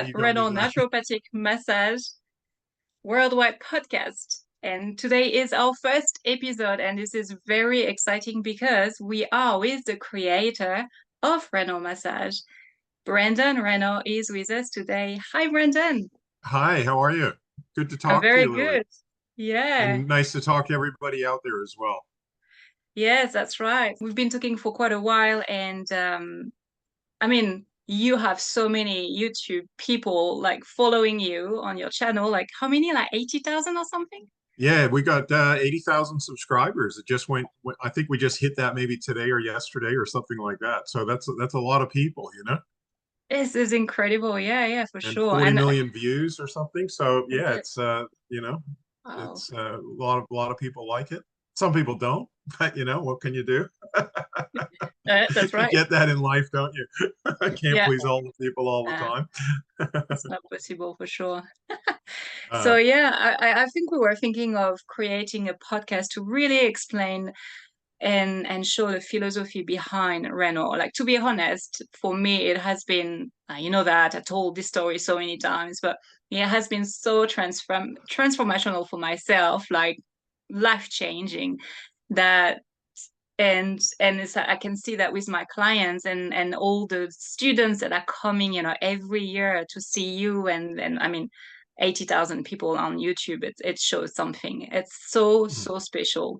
You don't need Raynor that. Naturopathic Massage Worldwide podcast. And today is our first episode, and this is very exciting because we are with the creator of Raynor Massage. Brandon Raynor is with us today. Hi, Brandon. Hi, how are you? Good to I'm talk to very you, Lily. good. Yeah. And nice to talk to everybody out there as well. Yes, that's right. We've been talking for quite a while, and you have so many YouTube people like following you on your channel. Like how many? Like 80,000 or something? Yeah, we got 80,000 subscribers. It just I think we just hit that maybe today or yesterday or something like that. So that's a lot of people, you know, This is incredible. Yeah, yeah, for and sure. 40 And million views or something. So is yeah, it? it's you know, Wow. it's a lot of people like it. Some people don't, but you know, what can you do? That's You right. get that in life, don't you? I can't Yeah, please all the people all the uh, time. it's not possible for sure. So Uh, yeah, I think we were thinking of creating a podcast to really explain and show the philosophy behind Renault. Like to be honest, for me, it has been you know that I told this story so many times, but it has been so transformational for myself, like life changing. That and it's, I can see that with my clients and all the students that are coming, you know, every year to see you and I mean. 80,000 people on YouTube, it shows something. It's so special.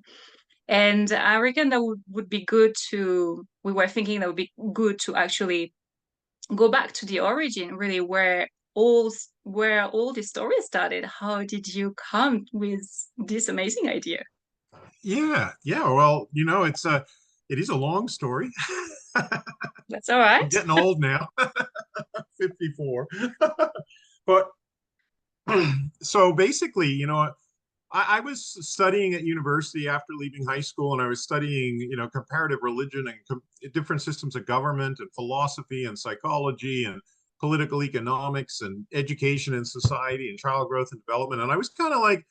And I reckon that would be good to, we were thinking that would be good to actually go back to the origin, really, where all the story started. How did you come with this amazing idea? Yeah, yeah. Well, you know, it is a long story. That's all I'm right. getting old now, 54. But so basically, you know, I was studying at university after leaving high school, and I was studying, you know, comparative religion and different systems of government and philosophy and psychology and political economics and education and society and child growth and development. And I was kind of like,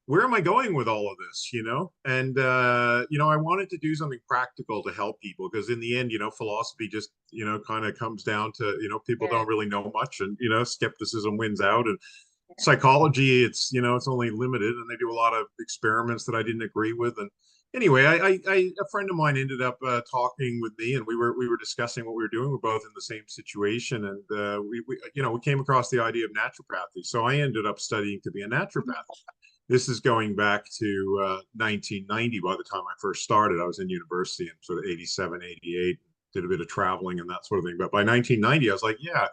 where am I going with all of this, you know? And you know, I wanted to do something practical to help people because in the end, you know, philosophy just, you know, kind of comes down to, you know, people Yeah, don't really know much and, you know, skepticism wins out. And psychology, it's, you know, it's only limited and they do a lot of experiments that I didn't agree with. And anyway, a friend of mine ended up talking with me and we were discussing what we were doing. We're both in the same situation. And you know, we came across the idea of naturopathy. So I ended up studying to be a naturopath. This is going back to 1990. By the time I first started, I was in university in sort of 87, 88, did a bit of traveling and that sort of thing. But by 1990, I was like, yeah,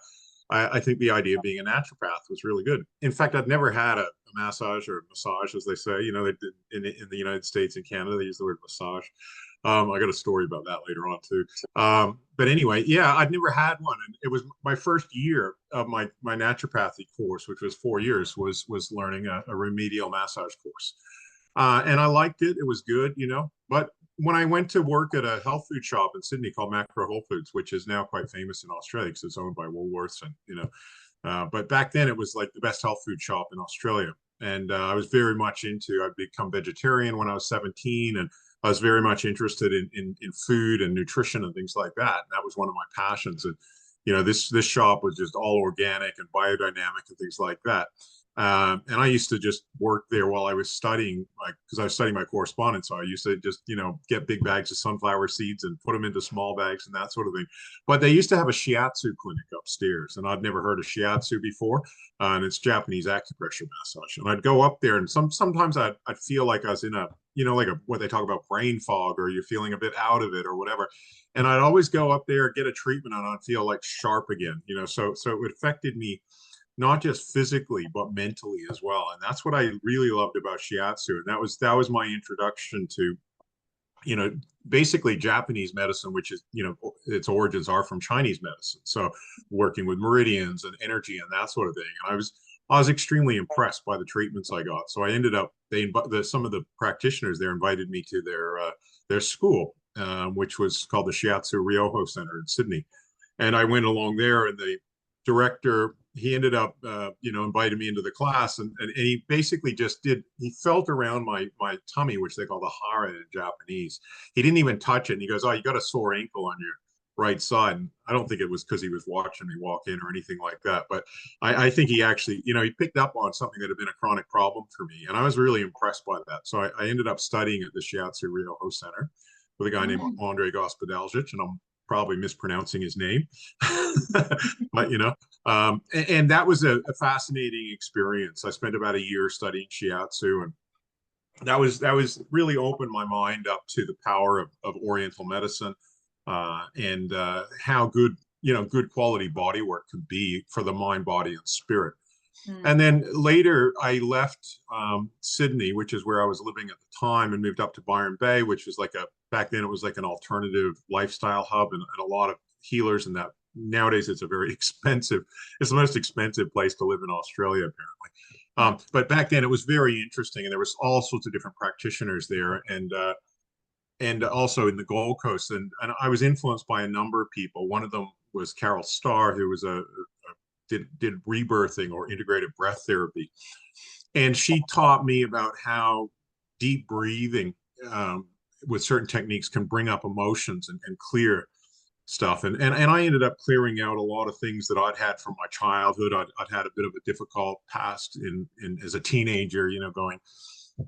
I think the idea of being a naturopath was really good. In fact, I'd never had a massage or a massage, as they say. You know, they did in the United States and Canada, they use the word massage. I got a story about that later on too. But anyway, yeah, I'd never had one, and it was my first year of my naturopathy course, which was 4 years, was learning a remedial massage course, and I liked it. It was good, you know. But when I went to work at a health food shop in Sydney called Macro Whole Foods, which is now quite famous in Australia because it's owned by Woolworths, and you know, but back then it was like the best health food shop in Australia. And I was very much into, I'd become vegetarian when I was 17. And I was very much interested in food and nutrition and things like that. And that was one of my passions. And, you know, this shop was just all organic and biodynamic and things like that. And I used to just work there while I was studying, like, because I was studying my correspondence. So I used to just, you know, get big bags of sunflower seeds and put them into small bags and that sort of thing. But they used to have a shiatsu clinic upstairs, and I'd never heard of shiatsu before. And it's Japanese acupressure massage. And I'd go up there, and sometimes I'd feel like I was in a, you know, like what they talk about brain fog, or you're feeling a bit out of it or whatever. And I'd always go up there, get a treatment, and I'd feel like sharp again, you know. So it affected me not just physically but mentally as well. And that's what I really loved about shiatsu. And that was my introduction to, you know, basically Japanese medicine, which is, you know, its origins are from Chinese medicine. So working with meridians and energy and that sort of thing. And I was extremely impressed by the treatments I got. So I ended up, some of the practitioners there invited me to their school, which was called the Shiatsu Ryoho Center in Sydney. And I went along there, and the director, he ended up, you know, invited me into the class, and he basically just he felt around my tummy, which they call the hara in Japanese. He didn't even touch it. And he goes, "Oh, you got a sore ankle on your right side. And I don't think it was because he was watching me walk in or anything like that, but I think he actually, he picked up on something that had been a chronic problem for me. And I was really impressed by that. So I ended up studying at the Shiatsu Ryoho Center with a guy named Mm. Andre Gospodaljic, and I'm probably mispronouncing his name, but and that was a fascinating experience. I spent about a year studying Shiatsu, and that was really opened my mind up to the power of Oriental medicine, and how good quality body work can be for the mind, body, and spirit. Mm. And then later, I left Sydney, which is where I was living at the time, and moved up to Byron Bay, which was back then it was like an alternative lifestyle hub, and a lot of healers. And that nowadays it's a very expensive, it's the most expensive place to live in Australia, apparently. But back then it was very interesting, and there was all sorts of different practitioners there, and also in the Gold Coast. And I was influenced by a number of people. One of them was Carol Starr, who was did rebirthing or integrated breath therapy. And she taught me about how deep breathing, with certain techniques, can bring up emotions and clear stuff. And I ended up clearing out a lot of things that I'd had from my childhood. I'd had a bit of a difficult past in as a teenager,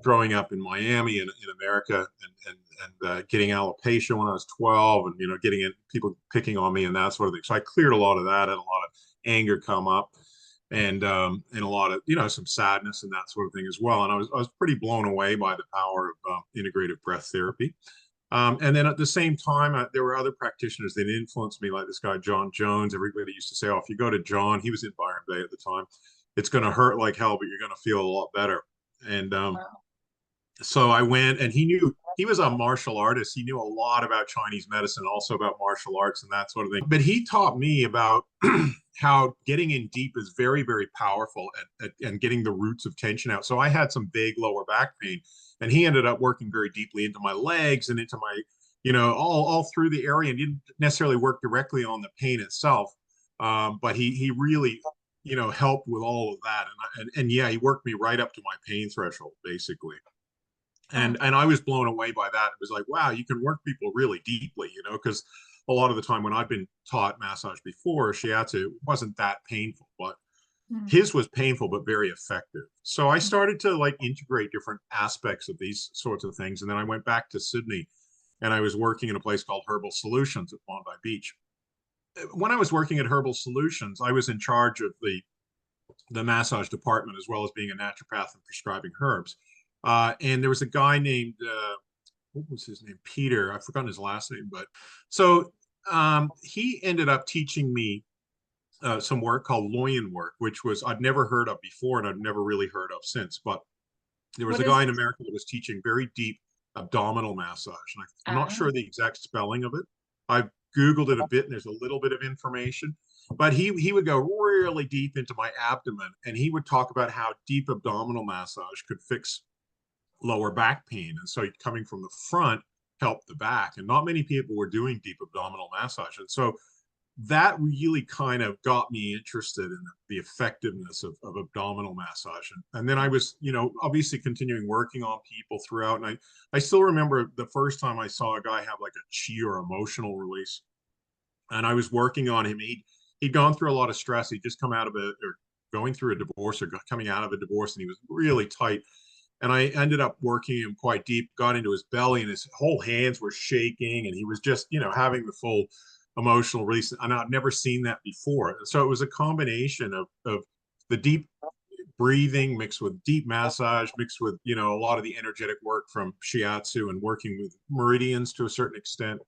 growing up in Miami in America, and getting alopecia when I was 12, and getting people picking on me and that sort of thing. So I cleared a lot of that, and a lot of anger come up, and a lot of some sadness and that sort of thing as well. And I was pretty blown away by the power of integrative breath therapy. And then at the same time, there were other practitioners that influenced me, like this guy John Jones. Everybody used to say, "Oh, if you go to John," he was in Byron Bay at the time, "it's going to hurt like hell, but you're going to feel a lot better." And Wow. so I went, and he was a martial artist. He knew a lot about Chinese medicine, also about martial arts and that sort of thing. But he taught me about how getting in deep is very, very powerful and getting the roots of tension out. So I had some vague lower back pain, and he ended up working very deeply into my legs and into my, all through the area, and didn't necessarily work directly on the pain itself. But he really, helped with all of that. And yeah, he worked me right up to my pain threshold, basically. Oh. And I was blown away by that. It was like, wow, you can work people really deeply, because a lot of the time when I've been taught massage before, shiatsu wasn't that painful, but Mm. his was painful but very effective. So I started to integrate different aspects of these sorts of things. And then I went back to Sydney, and I was working in a place called Herbal Solutions at Bondi Beach. When I was working at Herbal Solutions, I was in charge of the massage department, as well as being a naturopath and prescribing herbs. And there was a guy named, what was his name? Peter. I've forgotten his last name, but so he ended up teaching me some work called loin work, which was I'd never heard of before, and I've never really heard of since. But there was What a is guy in it? America that was teaching very deep abdominal massage, and I'm not Ah. sure the exact spelling of it. I've Googled it a bit, and there's a little bit of information. But he would go really deep into my abdomen, and he would talk about how deep abdominal massage could fix lower back pain. And so coming from the front helped the back. And not many people were doing deep abdominal massage. And so that really kind of got me interested in the effectiveness of abdominal massage. And then I was, obviously continuing working on people throughout. And I still remember the first time I saw a guy have like a chi or emotional release. And I was working on him. He'd gone through a lot of stress. He'd just come out of or going through a divorce, or coming out of a divorce, and he was really tight. And I ended up working him quite deep, got into his belly, and his whole hands were shaking, and he was just, having the full emotional release. And I'd never seen that before. So it was a combination of the deep breathing mixed with deep massage, mixed with, a lot of the energetic work from shiatsu and working with meridians to a certain extent.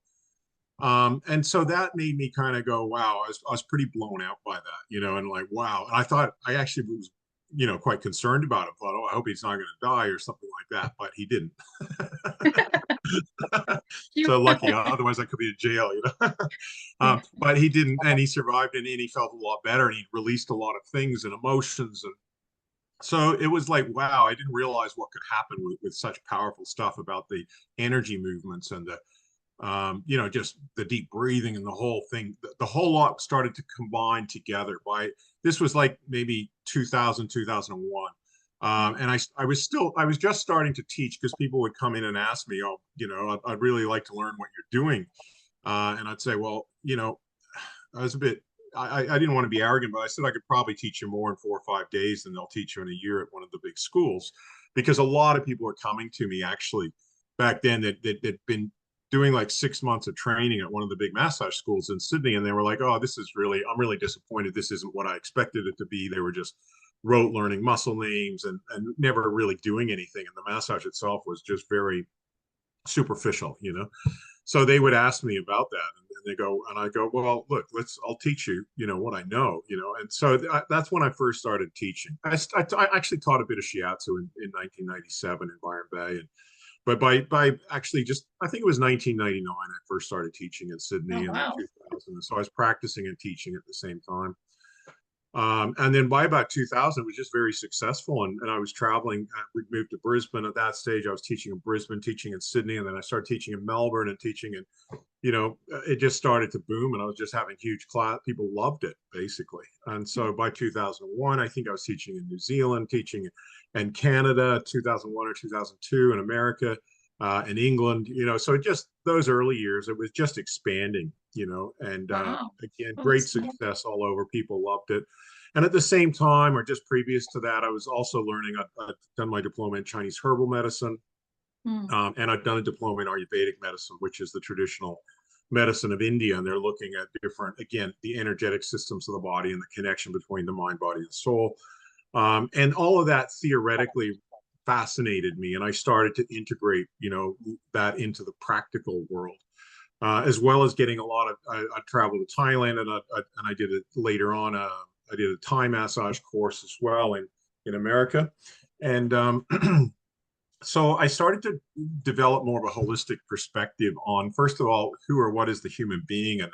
And so that made me kind of go, wow, I was pretty blown out by that, and like, wow. And I thought I actually was, quite concerned about him. Thought, oh, I hope he's not going to die or something like that. But he didn't. You. So lucky, otherwise I could be in jail, but he didn't, and he survived, and he felt a lot better, and he released a lot of things and emotions. And so it was like, wow, I didn't realize what could happen with such powerful stuff about the energy movements and the just the deep breathing and the whole thing. The whole lot started to combine together. This was like maybe 2000, 2001. And I was just starting to teach, because people would come in and ask me, oh, I'd really like to learn what you're doing. And I'd say, well, I was a bit, I didn't want to be arrogant, but I said I could probably teach you more in 4 or 5 days than they'll teach you in a year at one of the big schools, because a lot of people are coming to me actually back then that been doing like 6 months of training at one of the big massage schools in Sydney, and they were like, "Oh, I'm really disappointed. This isn't what I expected it to be." They were just rote learning muscle names and never really doing anything, and the massage itself was just very superficial. So they would ask me about that, and they go, and I go, well, look, I'll teach you, what I know. And so that's when I first started teaching. I actually taught a bit of shiatsu in 1997 in Byron Bay, but by actually just, I think it was 1999, I first started teaching in Oh, Sydney, and then wow. 2000. So I was practicing and teaching at the same time. And then by about 2000, it was just very successful. And I was traveling. We'd moved to Brisbane at that stage. I was teaching in Brisbane, teaching in Sydney, and then I started teaching in Melbourne and teaching in, it just started to boom. And I was just having huge class. People loved it, basically. And so by 2001, I think I was teaching in New Zealand, teaching in Canada, 2001 or 2002 in America, in England. So just those early years, it was just expanding. And Wow. again, Oh, great that's nice. success all over. People loved it. And at the same time, or just previous to that, I was also learning. I'd done my diploma in Chinese herbal medicine, Mm. and I've done a diploma in Ayurvedic medicine, which is the traditional medicine of India. And they're looking at different, again, the energetic systems of the body and the connection between the mind, body, and soul. And all of that theoretically fascinated me. And I started to integrate, that into the practical world. As well as getting a lot of, I traveled to Thailand, and I did it later on. I did a Thai massage course as well in America, and so I started to develop more of a holistic perspective on, first of all, who or what is the human being, and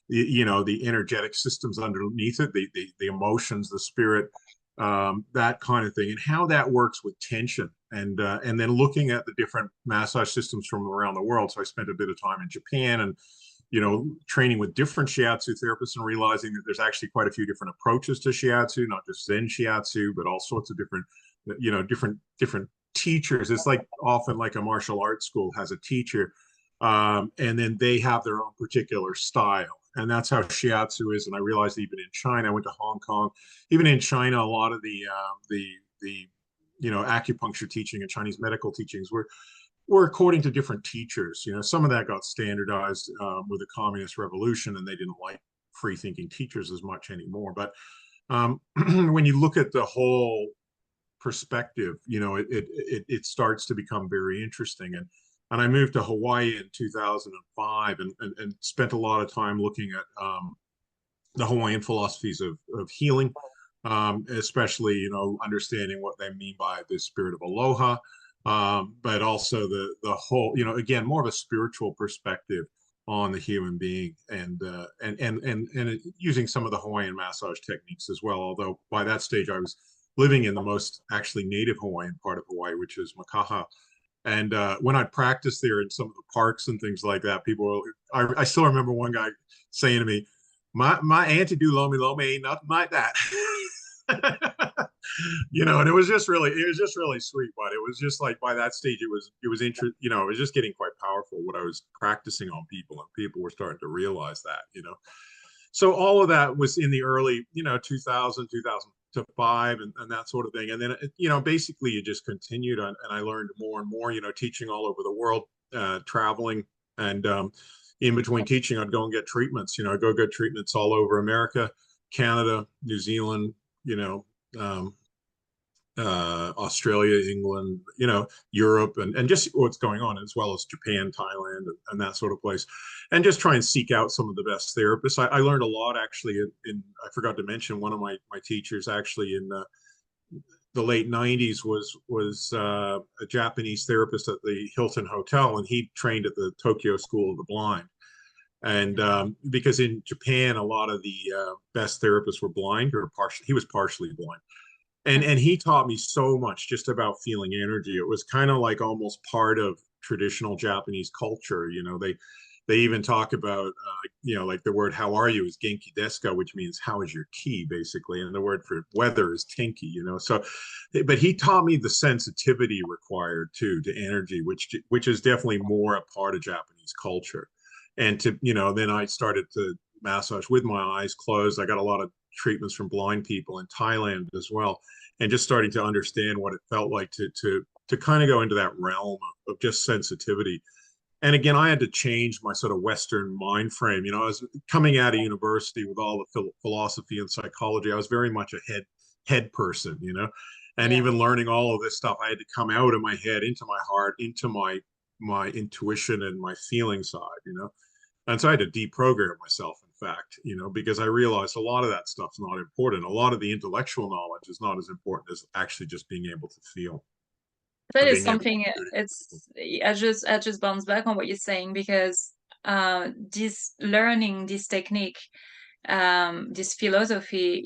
the energetic systems underneath it, the emotions, the spirit, that kind of thing, and how that works with tension, and then looking at the different massage systems from around the world. So I spent a bit of time in Japan, and training with different shiatsu therapists, and realizing that there's actually quite a few different approaches to shiatsu, not just Zen shiatsu, but all sorts of different teachers. It's like often like a martial arts school has a teacher, and then they have their own particular style. And that's how shiatsu is. And I realized even in China, I went to Hong Kong, even in China, a lot of the acupuncture teaching and Chinese medical teachings were according to different teachers. Some of that got standardized with the communist revolution, and they didn't like free thinking teachers as much anymore. But when you look at the whole perspective, it starts to become very interesting. And I moved to Hawaii in 2005, and spent a lot of time looking at the Hawaiian philosophies of healing, especially understanding what they mean by the spirit of aloha, but also the whole, again, more of a spiritual perspective on the human being, and using some of the Hawaiian massage techniques as well. Although by that stage I was living in the most actually native Hawaiian part of Hawaii, which is Makaha. And when I practiced there in some of the parks and things like that, I still remember one guy saying to me, my auntie do lomi lomi ain't nothing like that. And it was just really sweet. But it was just like, by that stage, it was just getting quite powerful what I was practicing on people, and people were starting to realize that. So all of that was in the early, 2000, 2005, and that sort of thing. And then, basically it just continued on, and I learned more and more, teaching all over the world, traveling. And in between teaching, I'd go and get treatments. I'd go get treatments all over America, Canada, New Zealand, you know, um, Australia, England, Europe, and just what's going on, as well as Japan, Thailand, and that sort of place, and just try and seek out some of the best therapists. I learned a lot actually I forgot to mention, one of my teachers actually in the late 90s was a Japanese therapist at the Hilton Hotel, and he trained at the Tokyo School of the Blind. And because in Japan, a lot of the best therapists were blind, or partially, he was partially blind, and he taught me so much just about feeling energy. It was kind of like almost part of traditional Japanese culture. They even talk about like the word "how are you" is genki desu ka, which means "how is your ki," basically, and the word for weather is tenki. So, but he taught me the sensitivity required too to energy, which is definitely more a part of Japanese culture. And to, then I started to massage with my eyes closed. I got a lot of treatments from blind people in Thailand as well, and just starting to understand what it felt like to kind of go into that realm of just sensitivity. And again, I had to change my sort of Western mind frame. I was coming out of university with all the philosophy and psychology. I was very much a head person, and Yeah. even learning all of this stuff, I had to come out of my head into my heart, into my intuition and my feeling side. And so I had to deprogram myself, in fact, because I realized a lot of that stuff's not important. A lot of the intellectual knowledge is not as important as actually just being able to feel That and is being able something, to. it's I just bounce back on what you're saying, because this learning, this technique, this philosophy,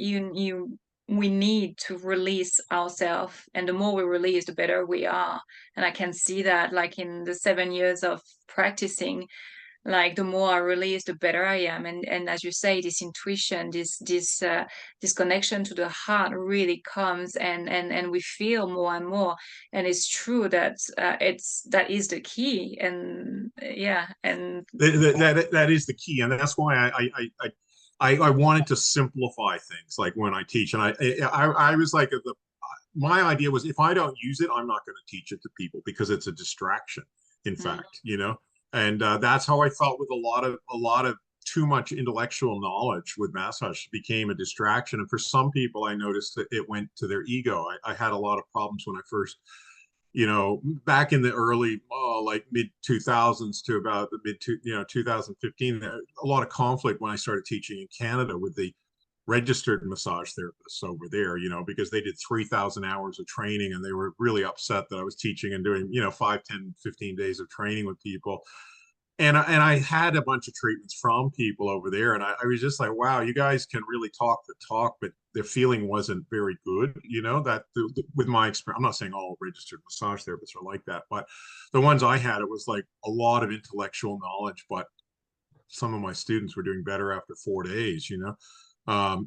we need to release ourselves, and the more we release, the better we are. And I can see that, like, in the 7 years of practicing, like, the more I release, the better I am. And as you say, this intuition, this connection to the heart really comes, and we feel more and more. And it's true that that is the key. And yeah. And That is the key, and that's why I wanted to simplify things, like when I teach, and I was like, my idea was, if I don't use it, I'm not going to teach it to people because it's a distraction, in mm, fact, and that's how I felt with a lot of too much intellectual knowledge with massage became a distraction. And for some people, I noticed that it went to their ego. I had a lot of problems when I first, back in the early, like mid 2000s to about the 2015, a lot of conflict when I started teaching in Canada with the registered massage therapists over there, because they did 3,000 hours of training, and they were really upset that I was teaching and doing, 5, 10, 15 days of training with people. And I had a bunch of treatments from people over there, and I was just like, wow, you guys can really talk the talk, but their feeling wasn't very good. That with my experience, I'm not saying all registered massage therapists are like that, but the ones I had, it was like a lot of intellectual knowledge, but some of my students were doing better after 4 days,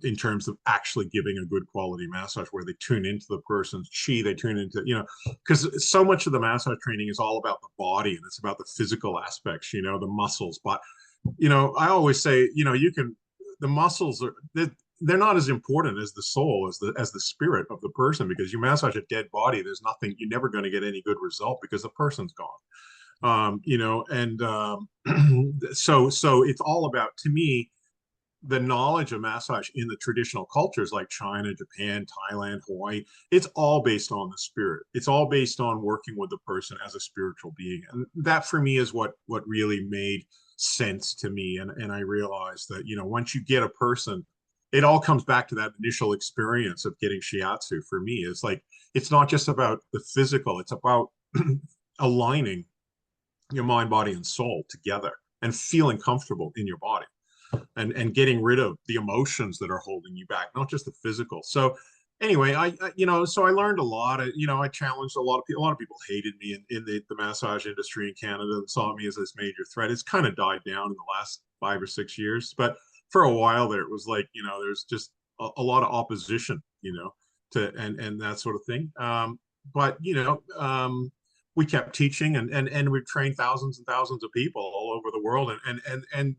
in terms of actually giving a good quality massage where they tune into the person's chi, they tune into, because so much of the massage training is all about the body, and it's about the physical aspects, the muscles. But, I always say, the muscles are, they're not as important as the soul, as the spirit of the person, because you massage a dead body, there's nothing, you're never going to get any good result because the person's gone. And so it's all about, to me, the knowledge of massage in the traditional cultures like China, Japan, Thailand, Hawaii. It's all based on the spirit. It's all based on working with the person as a spiritual being, and that for me is what really made sense to me. And I realized that, once you get a person, it all comes back to that initial experience of getting shiatsu. For me, it's like, it's not just about the physical, it's about aligning your mind, body, and soul together and feeling comfortable in your body, and getting rid of the emotions that are holding you back, not just the physical. So anyway, so I learned a lot. I challenged a lot of people. A lot of people hated me in the massage industry in Canada and saw me as this major threat. It's kind of died down in the last 5 or 6 years, but for a while there, it was like, there's just a lot of opposition, to and that sort of thing. But we kept teaching, and we've trained thousands and thousands of people all over the world, and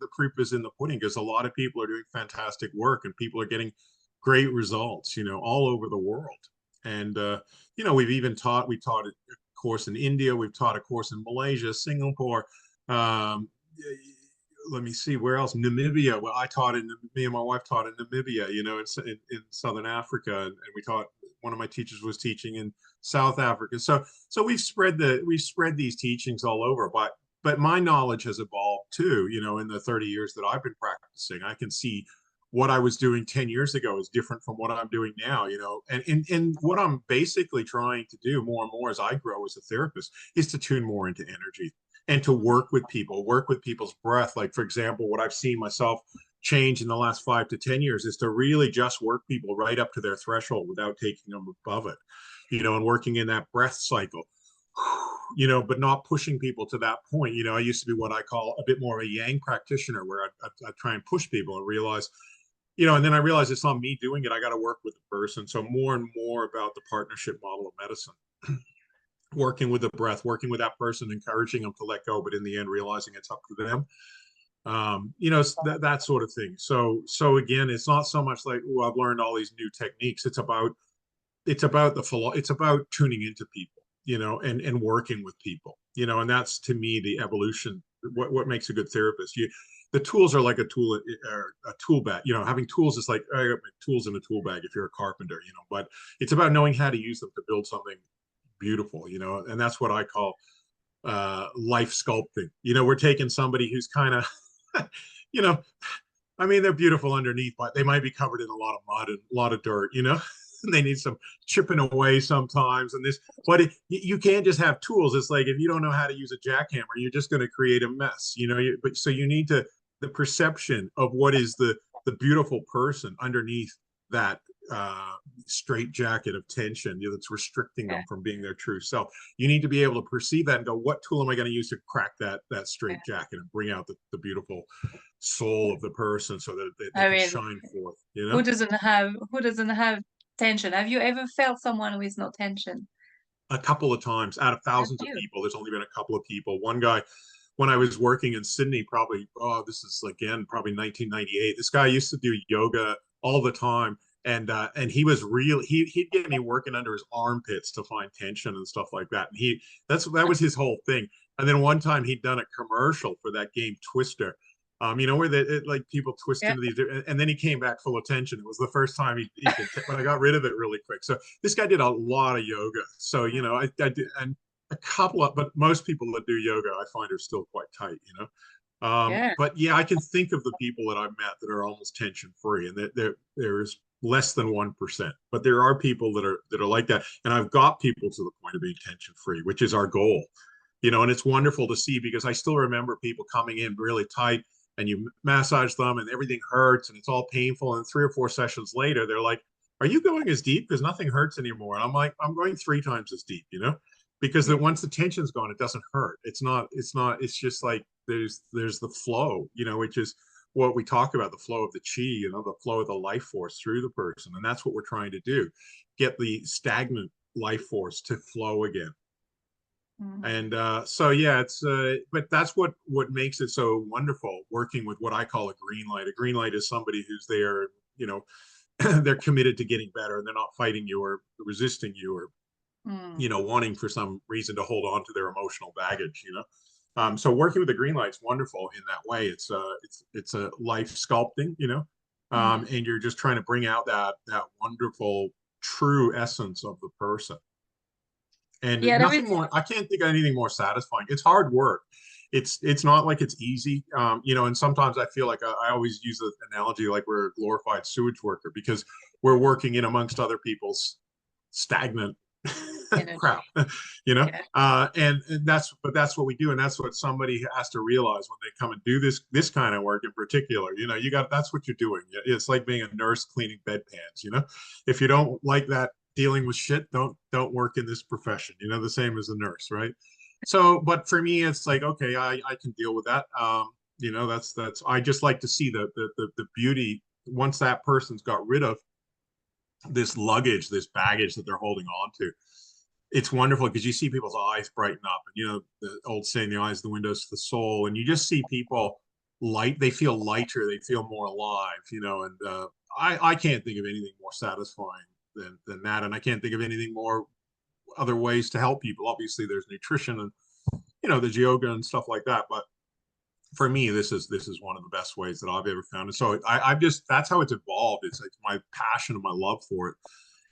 the proof is in the pudding, because a lot of people are doing fantastic work, and people are getting great results, all over the world. And we taught a course in India, we've taught a course in Malaysia, Singapore, um, let me see where else, Namibia. Well, me and my wife taught in Namibia, in Southern Africa, and we taught, one of my teachers was teaching in South Africa. So we've spread these teachings all over, but my knowledge has evolved too, in the 30 years that I've been practicing. I can see what I was doing 10 years ago is different from what I'm doing now, and what I'm basically trying to do more and more as I grow as a therapist is to tune more into energy, and to work with people's breath. Like, for example, what I've seen myself change in the last 5 to 10 years is to really just work people right up to their threshold without taking them above it, and working in that breath cycle, but not pushing people to that point. I used to be what I call a bit more of a yang practitioner, where I try and push people and realize, and then I realize it's not me doing it. I got to work with the person. So more and more about the partnership model of medicine, working with the breath, working with that person, encouraging them to let go, but in the end, realizing it's up to them. You know, that sort of thing. So again, it's not so much like, oh, I've learned all these new techniques. It's about it's about tuning into people, you know, and working with people, you know, and that's to me the evolution. What makes a good therapist? The tools are like a tool, or a tool bag. You know, having tools is like, I got my tools in a tool bag if you're a carpenter, you know. But it's about knowing how to use them to build something beautiful, you know, and that's what I call life sculpting. You know, we're taking somebody who's kind of, you know, I mean, they're beautiful underneath, but they might be covered in a lot of mud and a lot of dirt, you know. And they need some chipping away sometimes. And this, but you can't just have tools. It's like if you don't know how to use a jackhammer, you're just going to create a mess, you know. But so you need to the perception of what is the beautiful person underneath that straight jacket of tension, you know, that's restricting Yeah, them from being their true self. You need to be able to perceive that and go, what tool am I going to use to crack that yeah. straight jacket and bring out the beautiful soul of the person so that they I can mean, shine forth, you know. who doesn't have tension? Have you ever felt someone with no tension? A couple of times out of Have thousands of you? people, there's only been a couple of people. One guy, when I was working in Sydney, probably, oh, this is again probably 1998. This guy used to do yoga all the time, and he was real. He'd get me working under his armpits to find tension and stuff like that. And that was his whole thing. And then one time he'd done a commercial for that game Twister. You know, where like people twist Yeah, into these, and then he came back full of tension. It was the first time he could, but I got rid of it really quick. So this guy did a lot of yoga. So, you know, I did, and a couple of, but most people that do yoga, I find are still quite tight, you know. yeah, But yeah, I can think of the people that I've met that are almost tension free, and there's less than 1%. But there are people that are like that, and I've got people to the point of being tension free, which is our goal, you know. And it's wonderful to see because I still remember people coming in really tight, and you massage them, and everything hurts, and it's all painful. And 3 or 4 sessions later, they're like, "Are you going as deep? Because nothing hurts anymore." And I'm like, "I'm going 3 times as deep," you know, because yeah. that once the tension's gone, it doesn't hurt. It's just like there's the flow, you know, which is what we talk about, the flow of the chi, you know, the flow of the life force through the person. And that's what we're trying to do, get the stagnant life force to flow again. Mm. And so yeah, it's but that's what makes it so wonderful working with what I call a green light. A green light is somebody who's there, you know, they're committed to getting better, and they're not fighting you or resisting you or, Mm. you know, wanting for some reason to hold on to their emotional baggage, you know. So working with the green light's wonderful in that way. It's a life sculpting, you know, Mm. and you're just trying to bring out that wonderful true essence of the person. And Yeah, there nothing is. more, I can't think of anything more satisfying. It's hard work. It's not like it's easy, you know. And sometimes I feel like I always use the analogy like we're a glorified sewage worker because we're working in amongst other people's stagnant crap, Energy. you know. Yeah. And that's what we do, and that's what somebody has to realize when they come and do this kind of work in particular. You know, that's what you're doing. It's like being a nurse cleaning bedpans. You know, if you don't like that dealing with shit, don't work in this profession. You know, the same as a nurse, right? So, but for me, it's like, okay, I can deal with that. You know, that's I just like to see the beauty once that person's got rid of this luggage, this baggage that they're holding on to. It's wonderful because you see people's eyes brighten up, and you know the old saying, "The eyes, the windows to the soul," and you just see people light. They feel lighter. They feel more alive. You know, and I can't think of anything more satisfying than that, and I can't think of anything more other ways to help people. Obviously, there's nutrition and, you know, there's yoga and stuff like that, but for me, this is one of the best ways that I've ever found. And so I've just that's how it's evolved. It's my passion and my love for it.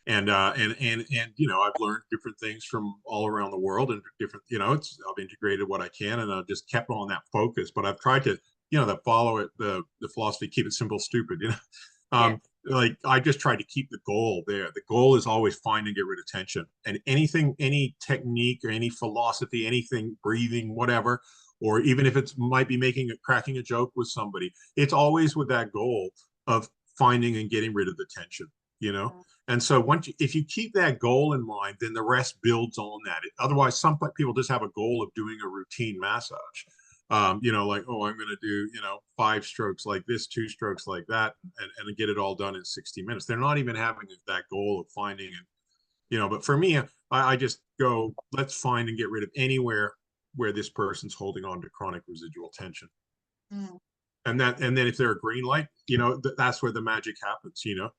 And you know, I've learned different things from all around the world and different, you know, I've integrated what I can, and I've just kept on that focus. But I've tried to, you know, that follow it, the philosophy, keep it simple, stupid, you know. Yeah. Like I just try to keep the goal there. The goal is always find and get rid of tension. And anything, any technique or any philosophy, anything, breathing, whatever, or even if it's might be cracking a joke with somebody, it's always with that goal of finding and getting rid of the tension, you know. Mm. And so if you keep that goal in mind, then the rest builds on that. Otherwise, some people just have a goal of doing a routine massage. You know, like, oh, I'm going to do, you know, 5 strokes like this, 2 strokes like that, and get it all done in 60 minutes. They're not even having that goal of finding and, you know, but for me, I just go, let's find and get rid of anywhere where this person's holding on to chronic residual tension. Mm. and then if they're a green light, you know, that's where the magic happens, you know,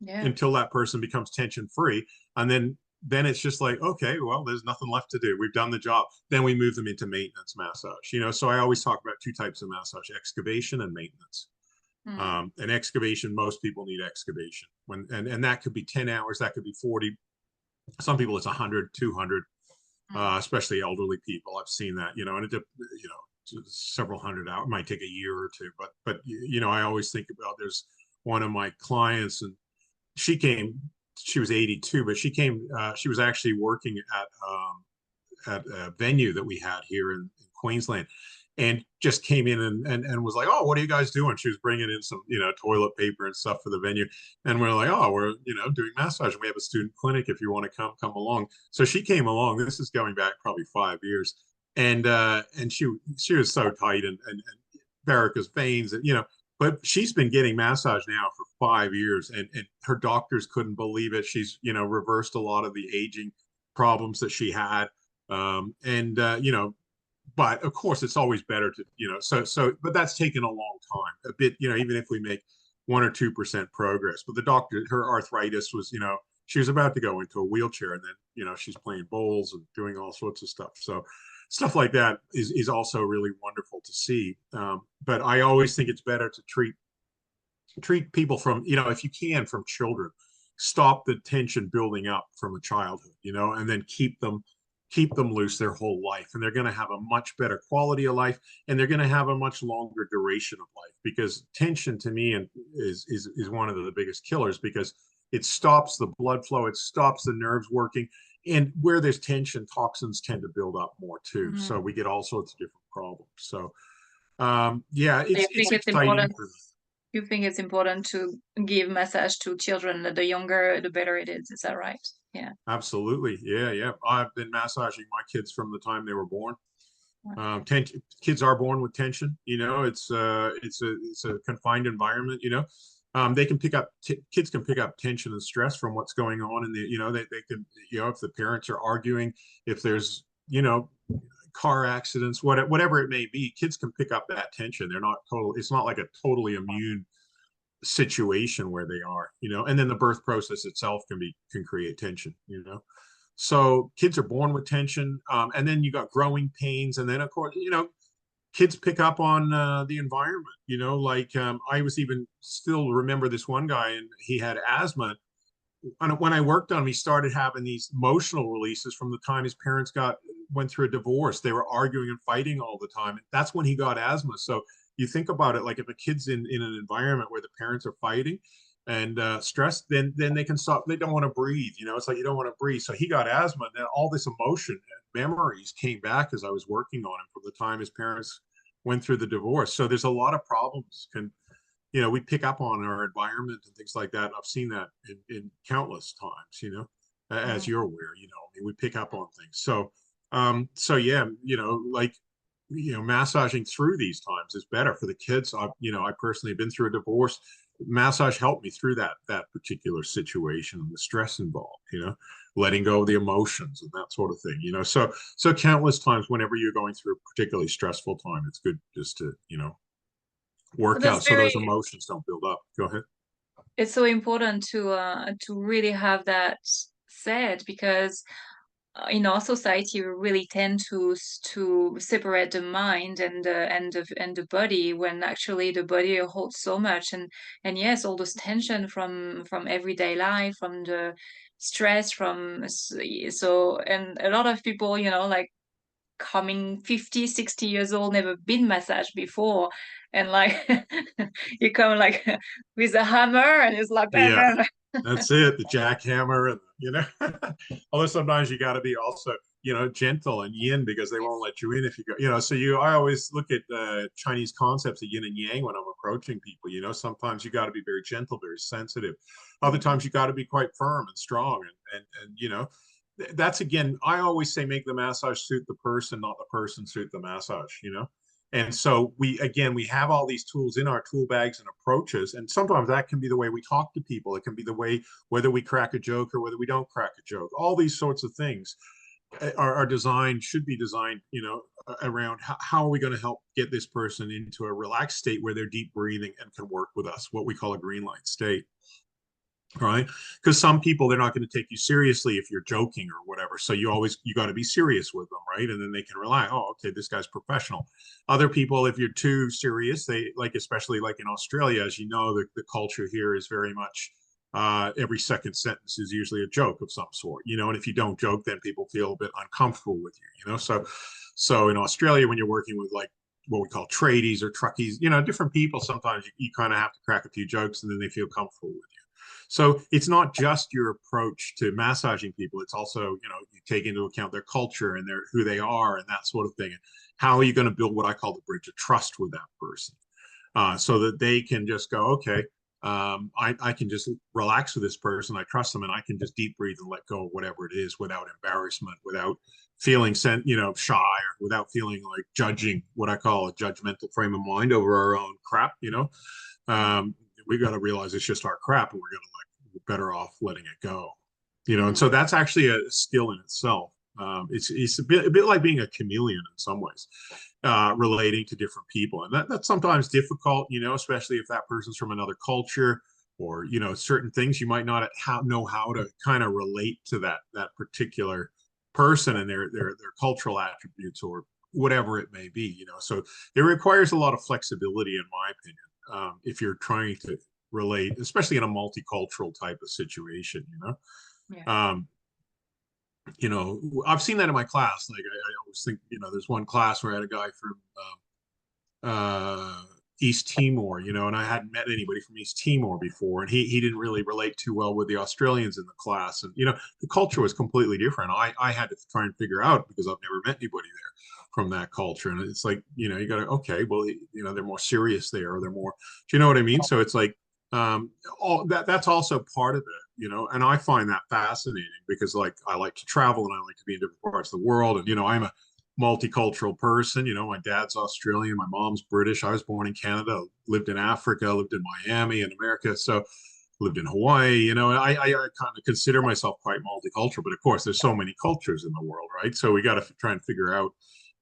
Yeah. until that person becomes tension free. And then it's just like, okay, well, there's nothing left to do. We've done the job. Then we move them into maintenance massage, you know. So I always talk about two types of massage: excavation and maintenance. Mm. And excavation, most people need excavation and that could be 10 hours, that could be 40. Some people it's 100, 200, Mm. especially elderly people. I've seen that, you know, and you know, several hundred hours. It might take a year or two, but you know, I always think about, there's one of my clients, and she came, she was 82, but she came, she was actually working at a venue that we had here in Queensland, and just came in and was like, oh, what are you guys doing? She was bringing in some, you know, toilet paper and stuff for the venue. And we're like, oh, we're, you know, doing massage. And we have a student clinic. If you want to come along. So she came along. This is going back probably 5 years. And she was so tight and varicose veins, and, you know, but she's been getting massage now for 5 years, and her doctors couldn't believe it. She's, you know, reversed a lot of the aging problems that she had. You know, but of course it's always better to, you know, but that's taken a long time, a bit, you know, even if we make 1 or 2% progress. But the doctor, her arthritis was, you know, she was about to go into a wheelchair, and then, you know, she's playing bowls and doing all sorts of stuff. So stuff like that is also really wonderful to see. But I always think it's better to treat people from, you know, if you can, from children. Stop the tension building up from a childhood, you know, and then keep them loose their whole life, and they're going to have a much better quality of life, and they're going to have a much longer duration of life, because tension to me is one of the biggest killers, because it stops the blood flow, it stops the nerves working, and where there's tension, toxins tend to build up more too, Mm. so we get all sorts of different problems. So yeah, So you it's think it's exciting important? for me. You think it's important to give massage to children? The younger, the better it is. Is that right? Yeah. Absolutely, yeah, yeah, I've been massaging my kids from the time they were born. Kids are born with tension, you know. It's a confined environment, you know. They can pick up kids can pick up tension and stress from what's going on in the, you know, they can, you know, if the parents are arguing, if there's, you know, car accidents, whatever it may be, kids can pick up that tension. They're not total, it's not like a totally immune situation where they are, you know. And then the birth process itself can create tension, you know. So kids are born with tension, and then you got growing pains, and then of course, you know, kids pick up on the environment. You know, like I was even still remember this one guy, and he had asthma. And when I worked on him, he started having these emotional releases from the time his parents went through a divorce. They were arguing and fighting all the time. That's when he got asthma. So you think about it, like if a kid's in an environment where the parents are fighting and stressed, then they can stop. They don't want to breathe. You know, it's like you don't want to breathe. So he got asthma, and then all this emotion and memories came back as I was working on him from the time his parents went through the divorce. So there's a lot of problems can, you know, we pick up on our environment and things like that. And I've seen that in countless times, you know, as Mm. you're aware, you know, I mean, we pick up on things. So yeah, you know, like, you know, massaging through these times is better for the kids. You know, I personally have been through a divorce. Massage helped me through that particular situation and the stress involved, you know, letting go of the emotions and that sort of thing, you know. So countless times whenever you're going through a particularly stressful time, it's good just to, you know, But work that's out so those very. emotions don't build up. Go ahead. It's so important to really have that said, because in our society we really tend to separate the mind and the body, when actually the body holds so much. And yes, all this tension from everyday life, from the stress, so, and a lot of people, you know, like coming 50, 60 years old, never been massaged before, and like you come like with a hammer and it's like bam, Yeah, bam, bam. that's it. The jackhammer, and you know, although sometimes you got to be also, you know, gentle and yin, because they won't let you in if you go, you know. So I always look at Chinese concepts of yin and yang when I'm approaching people. You know, sometimes you got to be very gentle, very sensitive. Other times you got to be quite firm and strong, and you know, that's again, I always say, make the massage suit the person, not the person suit the massage. You know. And so we have all these tools in our tool bags and approaches. And sometimes that can be the way we talk to people. It can be the way, whether we crack a joke or whether we don't crack a joke, all these sorts of things. our design should be designed, around how are we going to help get this person into a relaxed state where they're deep breathing and can work with us, what we call a green light state. Right, because some people, they're not going to take you seriously if you're joking or whatever, so you got to be serious with them, right? And then they can rely, oh, okay, this guy's professional. Other people, if you're too serious, they like, especially like in Australia, as you know, the culture here is very much every second sentence is usually a joke of some sort, and if you don't joke, then people feel a bit uncomfortable with you. So in Australia, when you're working with like what we call tradies or truckies, different people, sometimes you kind of have to crack a few jokes and then they feel comfortable with you. So it's not just your approach to massaging people. It's also, you take into account their culture and who they are and that sort of thing. And how are you going to build what I call the bridge of trust with that person, so that they can just go, okay, I can just relax with this person. I trust them, and I can just deep breathe and let go of whatever it is without embarrassment, without feeling shy, or without feeling like judging, what I call a judgmental frame of mind over our own crap. We got to realize it's just our crap, and we're better off letting it go. And so that's actually a skill in itself. It's a bit like being a chameleon in some ways, relating to different people, and that's sometimes difficult, especially if that person's from another culture, or certain things you might not know how to kind of relate to that particular person and their cultural attributes or whatever it may be. So it requires a lot of flexibility, in my opinion, if you're trying to relate, especially in a multicultural type of situation. Yeah. I've seen that in my class. Like I always think, there's one class where I had a guy from East Timor, and I hadn't met anybody from East Timor before, and he didn't really relate too well with the Australians in the class, and the culture was completely different. I had to try and figure out, because I've never met anybody there from that culture, and it's like, you got to, okay, well, they're more serious there, or they're more, do you know what I mean? So it's like, all that's also part of it, and I find that fascinating, because like I like to travel and I like to be in different parts of the world, and I'm a multicultural person. My dad's Australian, my mom's British. I was born in Canada, lived in Africa, lived in Miami in America, so lived in Hawaii. And I kind of consider myself quite multicultural, but of course there's so many cultures in the world, right? So we got to try and figure out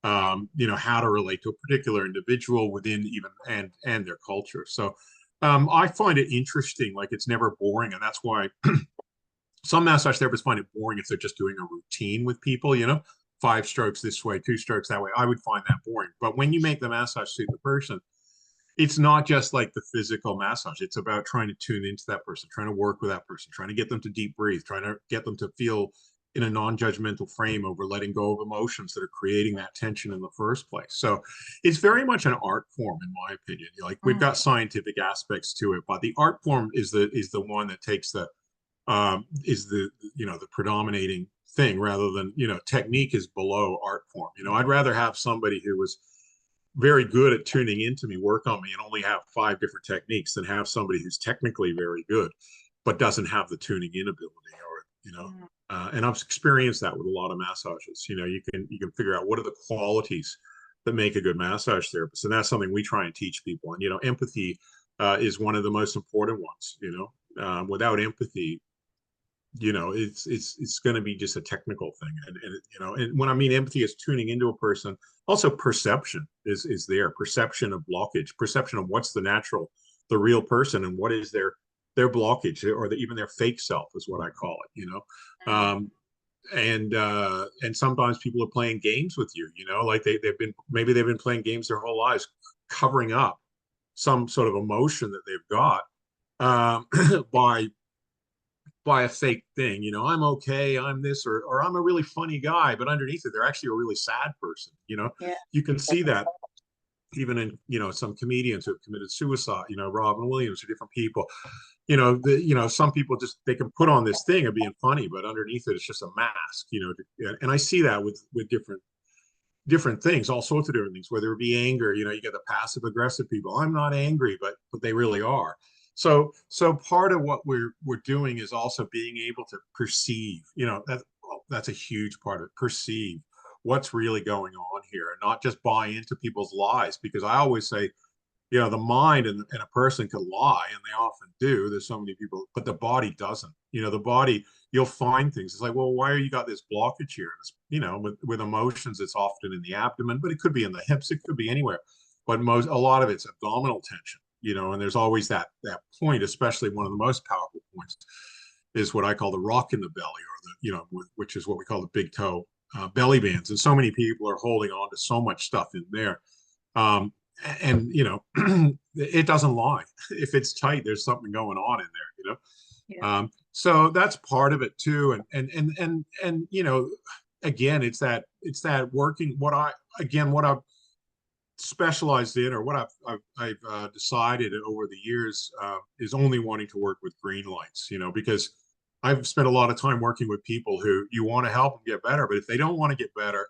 how to relate to a particular individual within even and their culture. So I find it interesting. Like, it's never boring, and that's why some massage therapists find it boring if they're just doing a routine with people. 5 strokes this way, 2 strokes that way. I would find that boring. But when you make the massage suit the person, it's not just like the physical massage. It's about trying to tune into that person, trying to work with that person, trying to get them to deep breathe, trying to get them to feel in a non-judgmental frame over letting go of emotions that are creating that tension in the first place. So it's very much an art form, in my opinion. Like, we've got scientific aspects to it, but the art form is the one that takes is the predominating thing, rather than, technique is below art form. I'd rather have somebody who was very good at tuning into me work on me and only have 5 different techniques than have somebody who's technically very good but doesn't have the tuning in ability, or and I've experienced that with a lot of massages. You can figure out what are the qualities that make a good massage therapist, and that's something we try and teach people. And empathy is one of the most important ones. Without empathy, it's going to be just a technical thing. And when I mean empathy is tuning into a person, also perception is there. Perception of blockage, perception of what's the real person, and what is their blockage, or even their fake self is what I call it. And sometimes people are playing games with you, like maybe they've been playing games their whole lives, covering up some sort of emotion that they've got, by a fake thing. I'm okay, I'm this, or I'm a really funny guy, but underneath it they're actually a really sad person. Yeah. You can see that even in some comedians who have committed suicide, Robin Williams, or different people. Some people just, they can put on this thing of being funny, but underneath it it's just a mask. And I see that with different things, all sorts of different things, whether it be anger. You get the passive aggressive people. I'm not angry, but they really are. So part of what we're doing is also being able to perceive, that's a huge part of it, perceive what's really going on here, and not just buy into people's lies. Because I always say, the mind and a person could lie, and they often do. There's so many people, but the body doesn't. The body, you'll find things. It's like, well, why are you got this blockage here? It's, with emotions, it's often in the abdomen, but it could be in the hips. It could be anywhere. But a lot of it's abdominal tension. And there's always that point, especially one of the most powerful points is what I call the rock in the belly, or which is what we call the big toe belly bands. And so many people are holding on to so much stuff in there. Um, and it doesn't lie. If it's tight, there's something going on in there. Yeah. So that's part of it too. And again, it's that working. What I've specialized in, or what I've decided over the years, is only wanting to work with green lights. Because I've spent a lot of time working with people who you want to help them get better, but if they don't want to get better,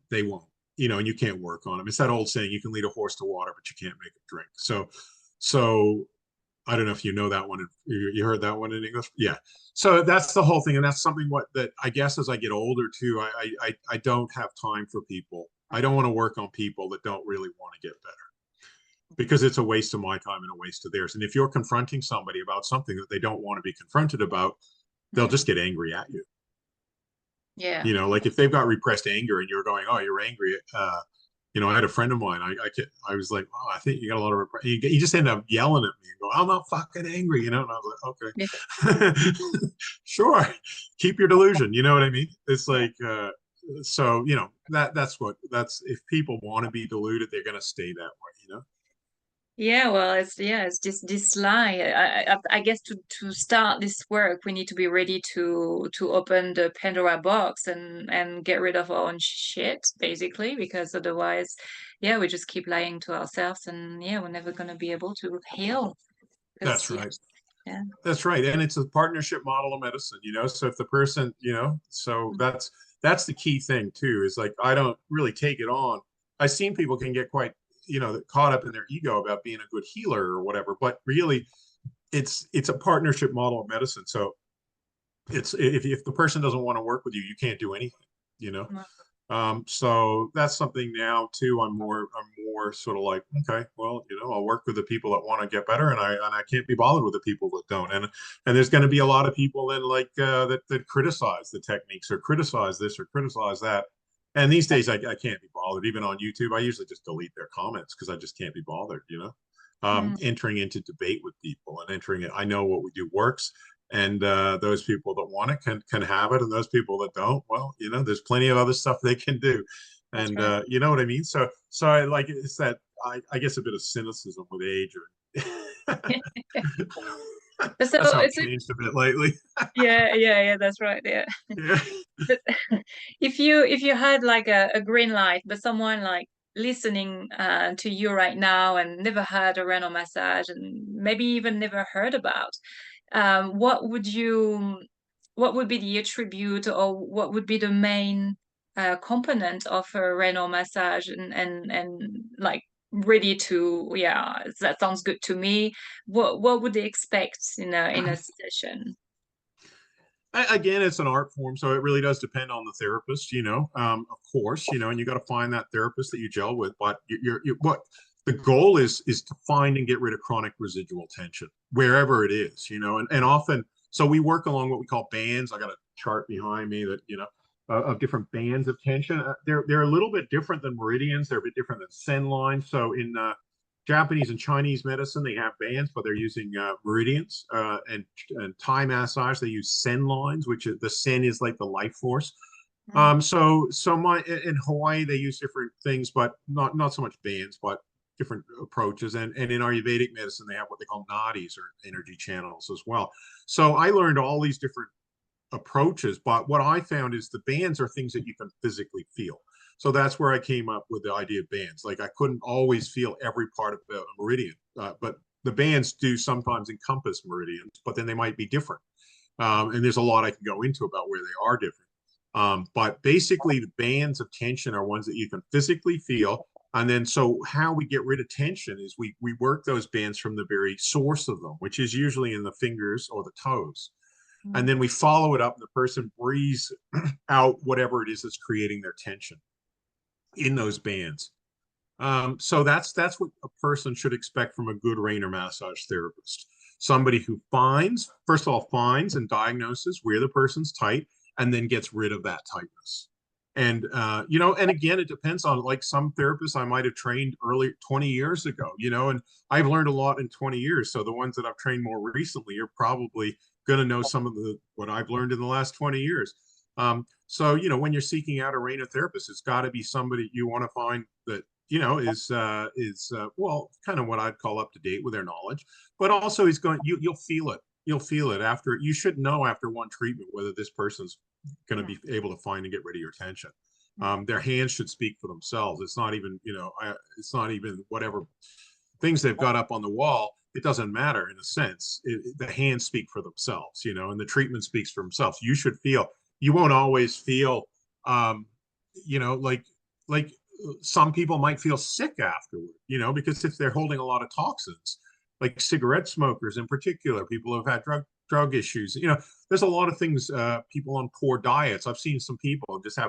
they won't. And you can't work on them. It's that old saying: you can lead a horse to water, but you can't make it drink. So I don't know if you know that one. You heard that one in English, yeah. So that's the whole thing, and that's something that I guess as I get older too, I don't have time for people. I don't want to work on people that don't really want to get better, because it's a waste of my time and a waste of theirs. And if you're confronting somebody about something that they don't want to be confronted about, they'll just get angry at you. Yeah. Like if they've got repressed anger and you're going, oh, you're angry. I had a friend of mine. I was like, oh, I think you got a lot of repressed. He just ended up yelling at me and going, I'm not fucking angry, And I was like, okay, sure, keep your delusion. You know what I mean? It's like, so that's if people want to be deluded, they're going to stay that way. Yeah, well, it's just this lie. I guess to start this work, we need to be ready to open the Pandora box and get rid of our own shit, basically, because otherwise, yeah, we just keep lying to ourselves, and yeah, we're never gonna be able to heal. Because That's right. yeah, That's right. And it's a partnership model of medicine, So if the person, so that's the key thing too, is like, I don't really take it on. I've seen people can get quite, caught up in their ego about being a good healer or whatever, but really it's a partnership model of medicine. So it's, if the person doesn't want to work with you, you can't do anything, you know? Mm. So that's something now too. I'm more sort of like, okay, well, I'll work with the people that want to get better, and I can't be bothered with the people that don't. And there's going to be a lot of people then like that criticize the techniques, or criticize this or criticize that. And these days I can't be bothered. Even on YouTube, I usually just delete their comments because I just can't be bothered, Mm. entering into debate with people and entering it. I know what we do works, and those people that want it can have it, and those people that don't, well, there's plenty of other stuff they can do. That's And right. you know what I mean? So I like, it's that, I guess, a bit of cynicism with age, or So that's how I've changed a bit lately. yeah, that's right. Yeah. Yeah. But if you had like a green light, but someone like listening to you right now and never had a Raynor massage and maybe even never heard about, what would be the attribute, or what would be the main component of a Raynor massage, and like ready to, yeah, that sounds good to me. What would they expect in a session? Again, it's an art form, so it really does depend on the therapist, of course, and you got to find that therapist that you gel with. But what the goal is to find and get rid of chronic residual tension wherever it is, and often, so we work along what we call bands. I got a chart behind me that, of different bands of tension. They're a little bit different than meridians. They're a bit different than sen lines. So in Japanese and Chinese medicine, they have bands, but they're using meridians. And Thai massage, they use sen lines, which is, the sen is like the life force. Mm. So my in Hawaii they use different things, but not so much bands, but different approaches. And in Ayurvedic medicine, they have what they call nadis, or energy channels, as well. So I learned all these different approaches, but what I found is the bands are things that you can physically feel. So that's where I came up with the idea of bands. Like, I couldn't always feel every part of a meridian, but the bands do sometimes encompass meridians, but then they might be different. And there's a lot I can go into about where they are different. But basically, the bands of tension are ones that you can physically feel. And then, so how we get rid of tension is we work those bands from the very source of them, which is usually in the fingers or the toes. And Mm. then we follow it up, and the person breathes out whatever it is that's creating their tension in those bands. So that's what a person should expect from a good Raynor massage therapist. Somebody who finds, first of all, finds and diagnoses where the person's tight, and then gets rid of that tightness. And and again, it depends on, like, some therapists I might have trained early 20 years ago, and I've learned a lot in 20 years. So the ones that I've trained more recently are probably going to know some of the what I've learned in the last 20 years. So when you're seeking out a Raynor therapist, it's got to be somebody you want to find that is well, kind of what I'd call up to date with their knowledge, but also he's going. You'll feel it. You'll feel it after. You should know after one treatment whether this person's going to Yeah. be able to find and get rid of your tension. Their hands should speak for themselves. It's not even it's not even whatever things they've got up on the wall. It doesn't matter in a sense. The hands speak for themselves, and the treatment speaks for themselves. You should feel. You won't always feel, um, like some people might feel sick afterward, because if they're holding a lot of toxins, like cigarette smokers in particular, people who've had drug issues, there's a lot of things, people on poor diets. I've seen some people just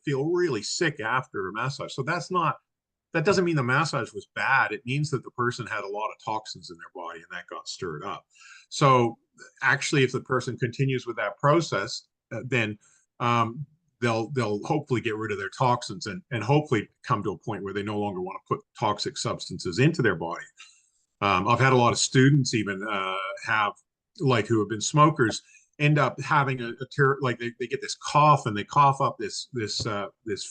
feel really sick after a massage. So that doesn't mean the massage was bad. It means that the person had a lot of toxins in their body and that got stirred up. So actually, if the person continues with that process, then they'll hopefully get rid of their toxins and hopefully come to a point where they no longer want to put toxic substances into their body. I've had a lot of students even have, like, who have been smokers, end up having like they get this cough, and they cough up this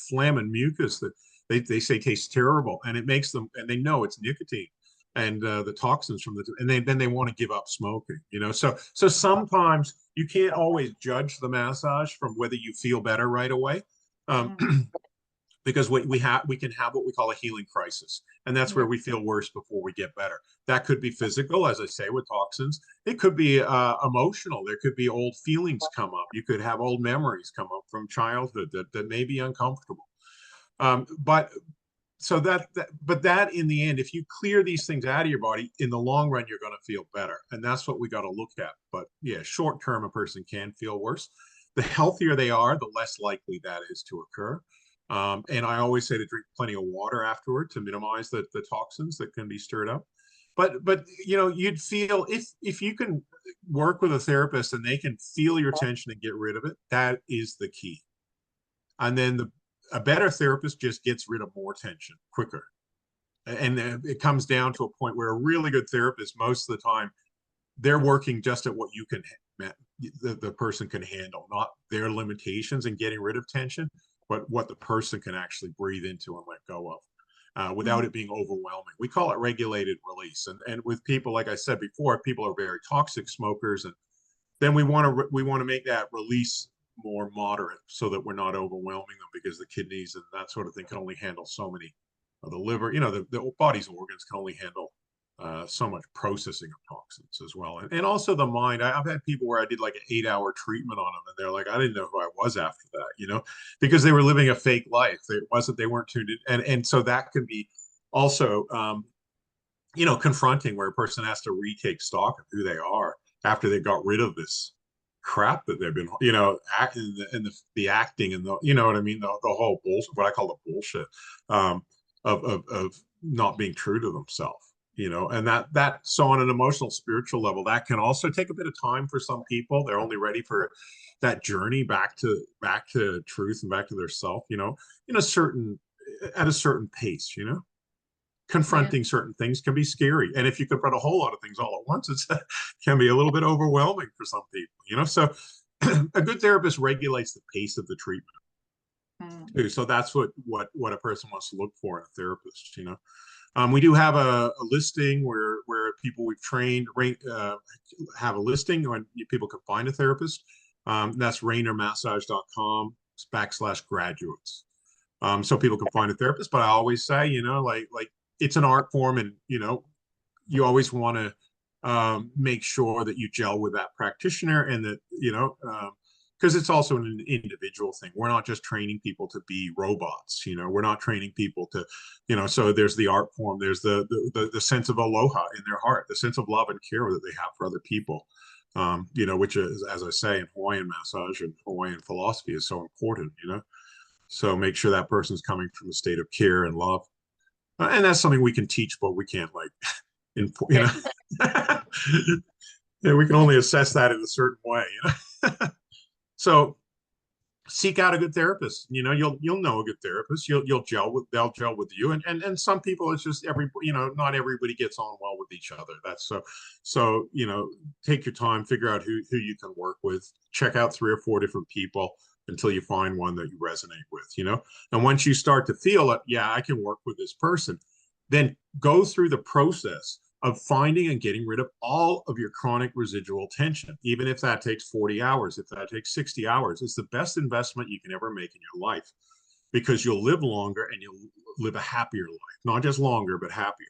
phlegm and mucus that they say tastes terrible, and it makes them, and they know it's nicotine and the toxins from and then they want to give up smoking. So sometimes you can't always judge the massage from whether you feel better right away. Um, because we can have what we call a healing crisis, and that's where we feel worse before we get better. That could be physical, as I say, with toxins. It could be emotional. There could be old feelings come up. You could have old memories come up from childhood that may be uncomfortable. But so that in the end, if you clear these things out of your body, in the long run, you're going to feel better, and that's what we got to look at. But yeah, short term, a person can feel worse. The healthier they are, the less likely that is to occur. And I always say to drink plenty of water afterward to minimize the toxins that can be stirred up. But you'd feel, if you can work with a therapist and they can feel your tension and get rid of it, that is the key. And then a better therapist just gets rid of more tension quicker. And it comes down to a point where a really good therapist, most of the time, they're working just at what the person can handle, not their limitations in getting rid of tension, but what the person can actually breathe into and let go of, without it being overwhelming. We call it regulated release. And with people, like I said before, people are very toxic smokers, and then we want to make that release more moderate so that we're not overwhelming them, because the kidneys and that sort of thing can only handle so many. The liver, the body's organs can only handle so much processing of toxins as well. And also the mind. I've had people where I did like an 8-hour treatment on them, and they're like, I didn't know who I was after that, because they were living a fake life. They weren't tuned in. And so that can be also, confronting, where a person has to retake stock of who they are after they got rid of this crap that they've been, acting and the acting and the, what I mean, the whole bullshit, what I call the bullshit, of not being true to themselves, and that so on an emotional, spiritual level, that can also take a bit of time for some people. They're only ready for that journey back to truth and back to their self, at a certain pace. Yeah. Confronting certain things can be scary, and if you confront a whole lot of things all at once, it can be a little bit overwhelming for some people. So a good therapist regulates the pace of the treatment too. So that's what a person wants to look for in a therapist. We do have a listing where people we've trained have a listing when people can find a therapist. That's raynormassage.com/graduates. So people can find a therapist. But I always say, like it's an art form, and you always want to make sure that you gel with that practitioner, and that because it's also an individual thing. We're not just training people to be robots. We're not training people to, so there's the art form, there's the sense of aloha in their heart, the sense of love and care that they have for other people, which is, as I say, in Hawaiian massage and Hawaiian philosophy, is so important. So make sure that person's coming from a state of care and love. And that's something we can teach, but we can't like, you Yeah. know, yeah, we can only assess that in a certain way. You know? So seek out a good therapist. You know, you'll know a good therapist. You'll gel with they'll gel with you. And some people it's just not everybody gets on well with each other. That's so take your time, figure out who you can work with, check out 3 or 4 different people until you find one that you resonate with, you know. And once you start to feel it, yeah, I can work with this person, then go through the process of finding and getting rid of all of your chronic residual tension, even if that takes 40 hours, if that takes 60 hours. It's the best investment you can ever make in your life because you'll live longer and you'll live a happier life, not just longer, but happier.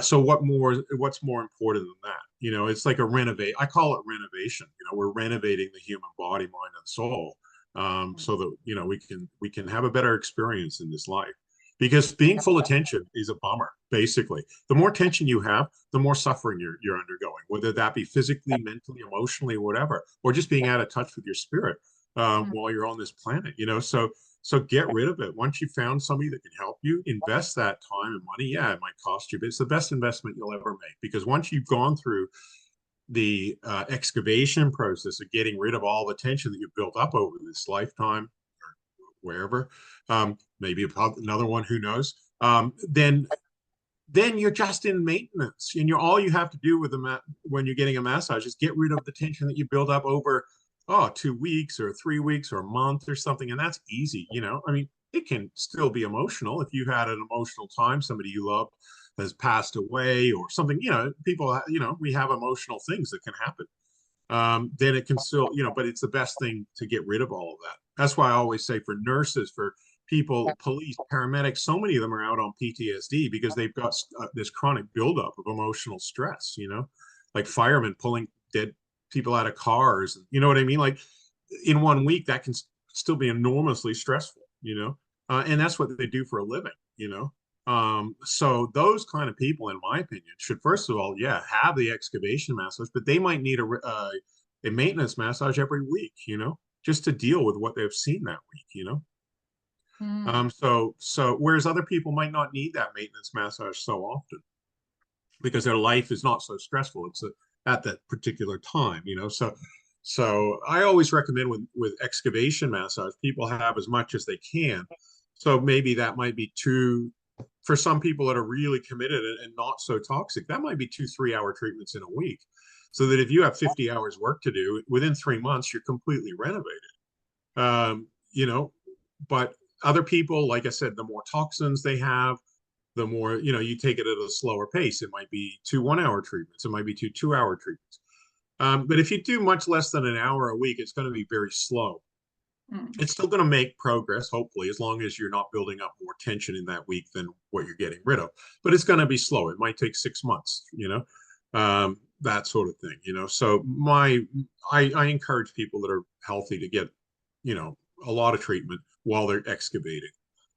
So what's more important than that? You know, it's like a renovate. I call it renovation. You know, we're renovating the human body, mind, and soul, so that we can have a better experience in this life. Because being full of tension is a bummer. Basically, the more tension you have, the more suffering you're undergoing, whether that be physically, mentally, emotionally, whatever, or just being out of touch with your spirit while you're on this planet. You know, so get rid of it. Once you found somebody that can help you, invest that time and money. Yeah, it might cost you, but it's the best investment you'll ever make because once you've gone through the excavation process of getting rid of all the tension that you've built up over this lifetime or wherever, maybe another one, who knows, then you're just in maintenance, and all you have to do with when you're getting a massage is get rid of the tension that you build up over 2 weeks or 3 weeks or a month or something, and that's easy. I mean, it can still be emotional if you had an emotional time, somebody you loved has passed away or something. People, we have emotional things that can happen. Then it can still, but it's the best thing to get rid of all of that. That's why I always say for nurses, for people, police, paramedics, so many of them are out on PTSD because they've got this chronic buildup of emotional stress, like firemen pulling dead people out of cars. You know what I mean? Like in one week, that can still be enormously stressful, and that's what they do for a living. So those kind of people, in my opinion, should first of all, yeah, have the excavation massage, but they might need a maintenance massage every week, just to deal with what they've seen that week. Mm. So whereas other people might not need that maintenance massage so often because their life is not so stressful. It's at that particular time. So I always recommend with excavation massage, people have as much as they can. So maybe that might be for some people that are really committed and not so toxic, that might be 2 3 hour treatments in a week. So that if you have 50 hours work to do within 3 months, you're completely renovated. Um, you know, but other people, like I said, the more toxins they have, the more, you take it at a slower pace. It might be 2 1 hour treatments. It might be 2 2 hour treatments. But if you do much less than an hour a week, it's going to be very slow. Mm. It's still going to make progress, hopefully, as long as you're not building up more tension in that week than what you're getting rid of. But it's going to be slow. It might take 6 months, that sort of thing. So I encourage people that are healthy to get, a lot of treatment while they're excavating.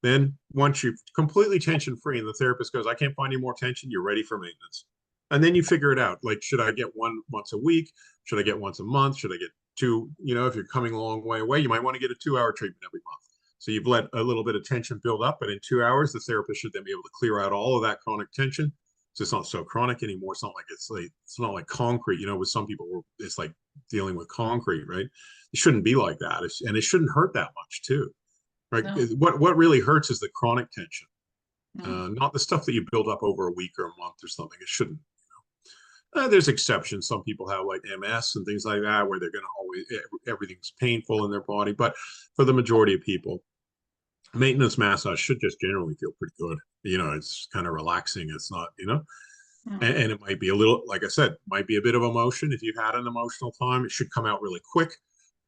Then once you're completely tension free and the therapist goes, I can't find any more tension, you're ready for maintenance. And then you figure it out. Like, should I get one once a week? Should I get once a month? Should I get two? If you're coming a long way away, you might want to get a 2 hour treatment every month. So you've let a little bit of tension build up, but in 2 hours, the therapist should then be able to clear out all of that chronic tension. So it's not so chronic anymore. It's not like concrete. With some people, it's like dealing with concrete, right? It shouldn't be like that, and it shouldn't hurt that much too, right? No. What really hurts is the chronic tension, Mm. not the stuff that you build up over a week or a month or something. It shouldn't. There's exceptions. Some people have like MS and things like that, where they're going to always everything's painful in their body. But for the majority of people, maintenance massage should just generally feel pretty good. It's kind of relaxing. It's not, Mm. and it might be a little, like I said, might be a bit of emotion. If you've had an emotional time, it should come out really quick.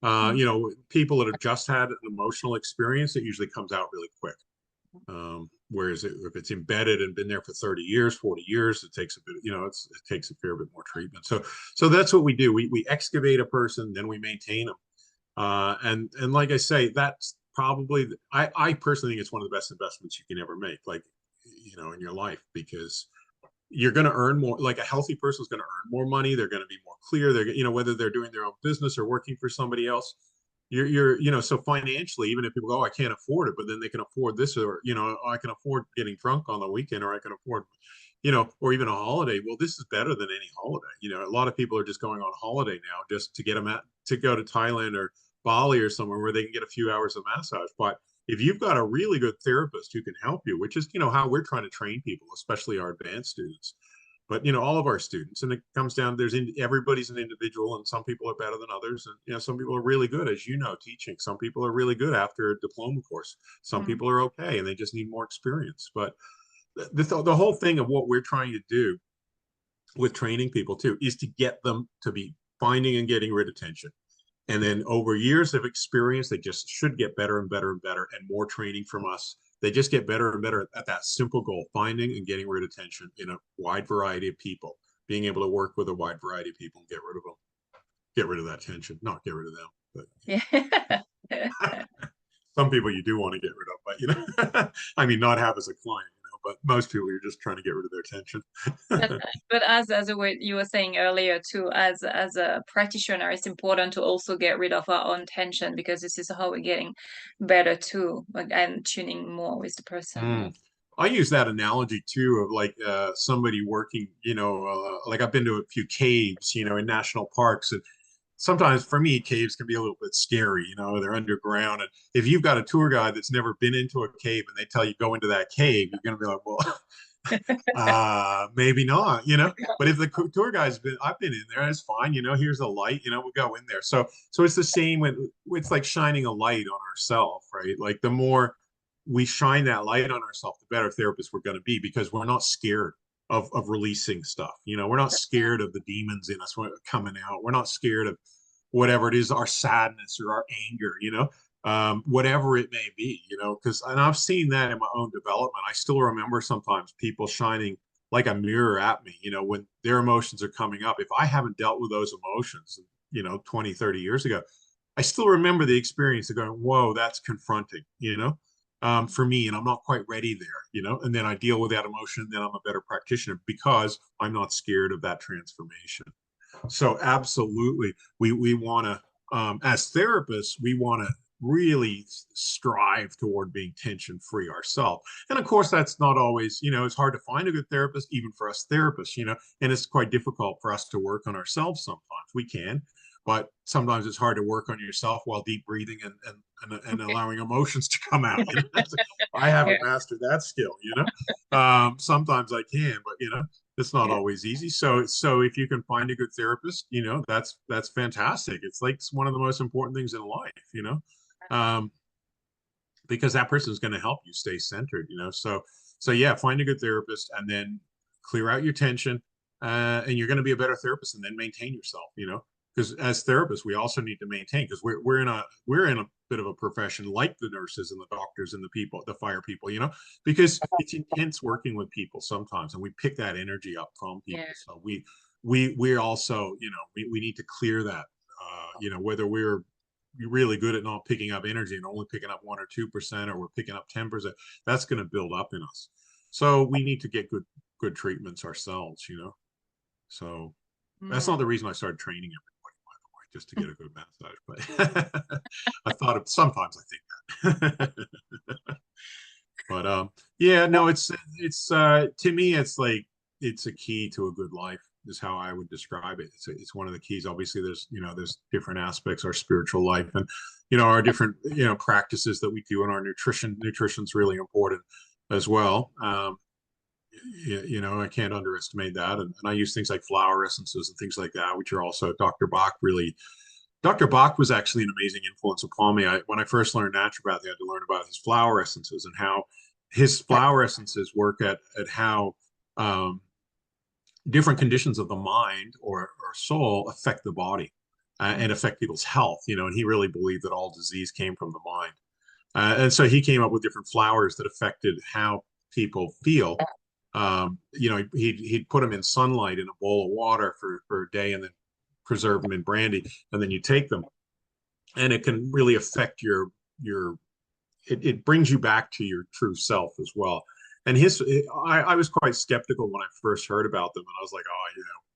Mm. People that have just had an emotional experience, it usually comes out really quick. Whereas if it's embedded and been there for 30 years, 40 years, it takes a bit, it takes a fair bit more treatment. So that's what we do. We excavate a person, then we maintain them. And like I say, that's probably, I personally think it's one of the best investments you can ever make, like, in your life, because you're going to earn more. Like a healthy person is going to earn more money. They're going to be more clear. They're, whether they're doing their own business or working for somebody else, so financially, even if people go, oh, I can't afford it, but then they can afford this, or, I can afford getting drunk on the weekend, or I can afford, or even a holiday. Well, this is better than any holiday. A lot of people are just going on holiday now just to get them to go to Thailand or Bali or somewhere where they can get a few hours of massage. But if you've got a really good therapist who can help you, which is, how we're trying to train people, especially our advanced students, but all of our students, and it comes down, everybody's an individual, and some people are better than others, and some people are really good, as teaching. Some people are really good after a diploma course. Some Mm. people are okay and they just need more experience. But the whole thing of what we're trying to do with training people too is to get them to be finding and getting rid of tension. And then over years of experience, they just should get better and better and better, and more training from us. They just get better and better at that simple goal, finding and getting rid of tension in a wide variety of people, being able to work with a wide variety of people and get rid of them, get rid of that tension, not get rid of them. But Yeah. some people you do want to get rid of, but I mean, not have as a client, but most people you're just trying to get rid of their tension. But but as a way you were saying earlier too, as a practitioner, it's important to also get rid of our own tension, because this is how we're getting better too, like, and tuning more with the person. Mm. I use that analogy too of like somebody working, like I've been to a few caves, in national parks, and sometimes for me, caves can be a little bit scary, they're underground. And if you've got a tour guide that's never been into a cave and they tell you go into that cave, you're going to be like, well, maybe not, but if the tour guide's I've been in there, it's fine, here's a light, we go in there. So it's the same when it's like shining a light on ourselves, right? Like the more we shine that light on ourselves, the better therapists we're going to be, because we're not scared of releasing stuff. We're not scared of the demons in us coming out. We're not scared of whatever it is, our sadness or our anger, whatever it may be, because, and I've seen that in my own development. I still remember sometimes people shining like a mirror at me, when their emotions are coming up. If I haven't dealt with those emotions, 20, 30 years ago, I still remember the experience of going, whoa, that's confronting, for me, and I'm not quite ready there, and then I deal with that emotion, and then I'm a better practitioner because I'm not scared of that transformation. So absolutely, we want to, as therapists, we want to really strive toward being tension free ourselves. And of course, that's not always, it's hard to find a good therapist, even for us therapists, and it's quite difficult for us to work on ourselves sometimes. We can, but sometimes it's hard to work on yourself while deep breathing and allowing emotions to come out. I Yeah. haven't mastered that skill, sometimes I can, but it's not Yeah. always easy. So if you can find a good therapist, that's fantastic. It's like one of the most important things in life, um, because that person is going to help you stay centered, so yeah, find a good therapist and then clear out your tension, and you're going to be a better therapist, and then maintain yourself, because as therapists we also need to maintain, because we're in a bit of a profession like the nurses and the doctors and the people, the fire people, because it's intense working with people sometimes, and we pick that energy up from Yeah. people. So we also, we need to clear that, whether we're really good at not picking up energy and only picking up 1 or 2%, or we're picking up 10%, that's going to build up in us. So we need to get good treatments ourselves, so that's not Mm. the reason I started training everybody, by the way, just to get a good massage. But I thought of sometimes I think that. But yeah, no, it's to me, it's like it's a key to a good life is how I would describe it. It's one of the keys. Obviously, there's different aspects, our spiritual life, and our different practices that we do in our nutrition. Nutrition's really important as well. I can't underestimate that. And I use things like flower essences and things like that, which are also Dr. Bach was actually an amazing influence upon me. When I first learned naturopathy, I had to learn about his flower essences and how his flower essences work at how different conditions of the mind or soul affect the body, and affect people's health. And he really believed that all disease came from the mind. And so he came up with different flowers that affected how people feel. He'd put them in sunlight in a bowl of water for a day, and then preserve them in brandy, and then you take them, and it can really affect it brings you back to your true self as well. And I was quite skeptical when I first heard about them, and I was like, oh,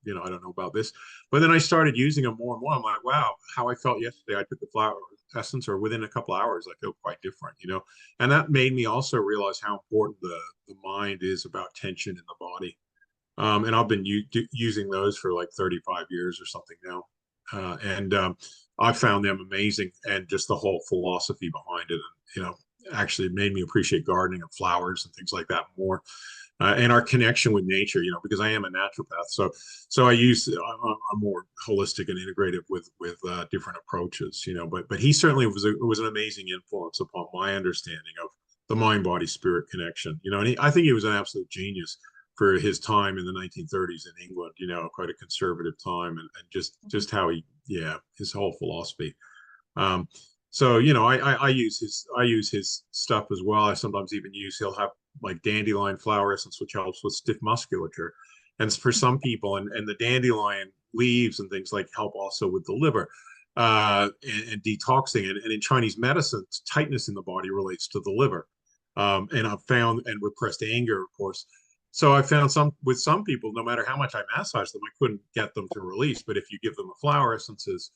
I don't know about this. But then I started using them more and more. I'm like, wow, how I felt yesterday. I took the flower essence, or within a couple hours, I feel quite different. And that made me also realize how important the mind is about tension in the body. And I've been using those for like 35 years or something now. And I found them amazing, and just the whole philosophy behind it. And, actually made me appreciate gardening and flowers and things like that more. And our connection with nature, because I am a naturopath. So I'm more holistic and integrative with different approaches, but he certainly was an amazing influence upon my understanding of the mind, body, spirit connection, and I think he was an absolute genius for his time in the 1930s in England, quite a conservative time, and just how his whole philosophy. Um, so I use his stuff as well. I sometimes even he'll have like dandelion flower essence, which helps with stiff musculature, and for some people, and the dandelion leaves and things like help also with the liver, and detoxing. And in Chinese medicine, tightness in the body relates to the liver, and I've found, and repressed anger, of course. So I found with some people, no matter how much I massage them, I couldn't get them to release. But if you give them the flower essences,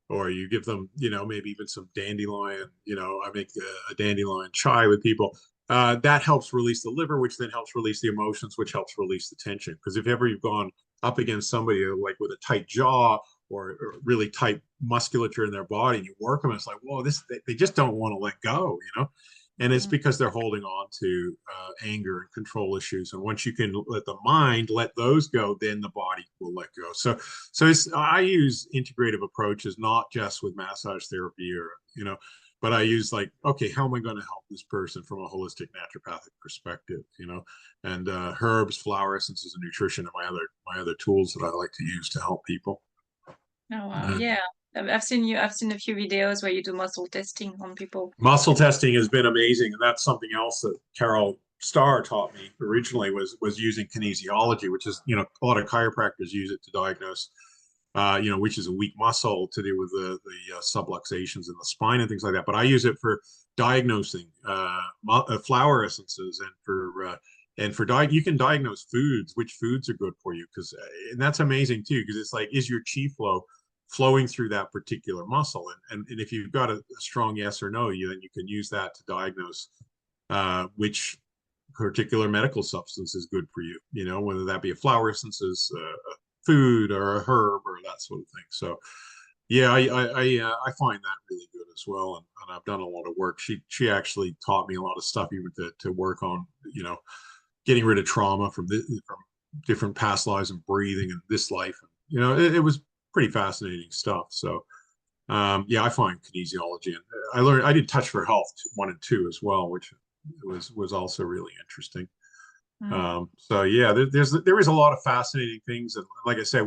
or you give them, maybe even some dandelion, I make a dandelion chai with people. That helps release the liver, which then helps release the emotions, which helps release the tension. Because if ever you've gone up against somebody like with a tight jaw, or really tight musculature in their body, and you work them, it's like, whoa, they just don't want to let go. And it's because they're holding on to anger and control issues. And once you can let the mind let those go, then the body will let go. So I use integrative approaches, not just with massage therapy, but I use like, okay, how am I going to help this person from a holistic naturopathic perspective? And herbs, flower essences, and nutrition are my other tools that I like to use to help people. Oh wow, yeah. I've seen a few videos where you do muscle testing on people. Muscle testing has been amazing, and that's something else that Carol Starr taught me originally, was using kinesiology, which is, a lot of chiropractors use it to diagnose, which is a weak muscle to do with the subluxations in the spine and things like that. But I use it for diagnosing flower essences, and for you can diagnose which foods are good for you, and that's amazing too, because it's like, is your chi flow flowing through that particular muscle, and if you've got a strong yes or no, then you can use that to diagnose which particular medical substance is good for you, whether that be a flower essences, a food, or a herb, or that sort of thing. So yeah, I find that really good as well, and I've done a lot of work. She actually taught me a lot of stuff, even to work on, getting rid of trauma from different past lives, and breathing, and this life. It was pretty fascinating stuff. So I find kinesiology, and I did Touch for Health 1 and 2 as well, which was also really interesting. So yeah, there is a lot of fascinating things, and like I said,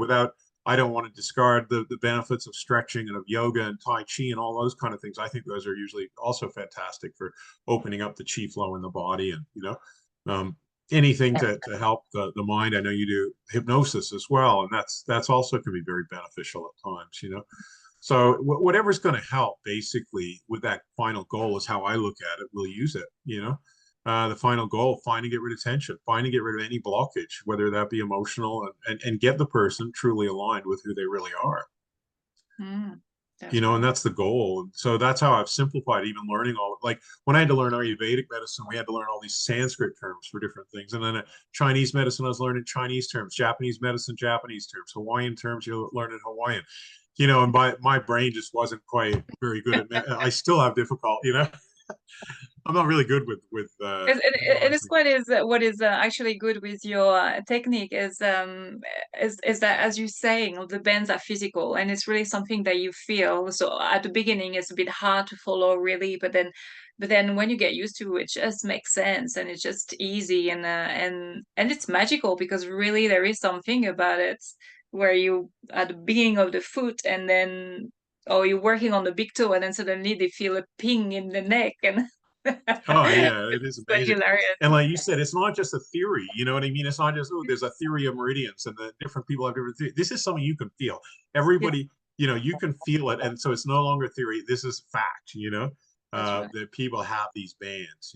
I don't want to discard the benefits of stretching and of yoga and Tai Chi and all those kind of things. I think those are usually also fantastic for opening up the chi flow in the body, and anything to help the mind. I know you do hypnosis as well, and that's also can be very beneficial at times. So whatever's going to help, basically, with that final goal, is how I look at it. We'll use it. The final goal, find and get rid of tension, find and get rid of any blockage, whether that be emotional, and get the person truly aligned with who they really are. And that's the goal. And so that's how I've simplified, even learning like when I had to learn Ayurvedic medicine, we had to learn all these Sanskrit terms for different things. And then Chinese medicine, I was learning Chinese terms, Japanese medicine, Japanese terms, Hawaiian terms, you learn in Hawaiian, and my brain just wasn't quite very good at I still have difficulty, I'm not really good with it is what is actually good with your technique is that, as you're saying, the bends are physical, and it's really something that you feel. So at the beginning it's a bit hard to follow, really, but then when you get used to it, it just makes sense, and it's just easy, and it's magical, because really there is something about it where you at the beginning of the foot, and then you're working on the big toe, and then suddenly they feel a ping in the neck, and oh yeah, it is quite amazing. hilarious. And like you said, it's not just a theory, you know what I mean? It's not just, there's a theory of meridians, and the different people have different theories. This is something you can feel. Everybody, you can feel it, and so it's no longer theory. This is fact, That's right. that people have these bands,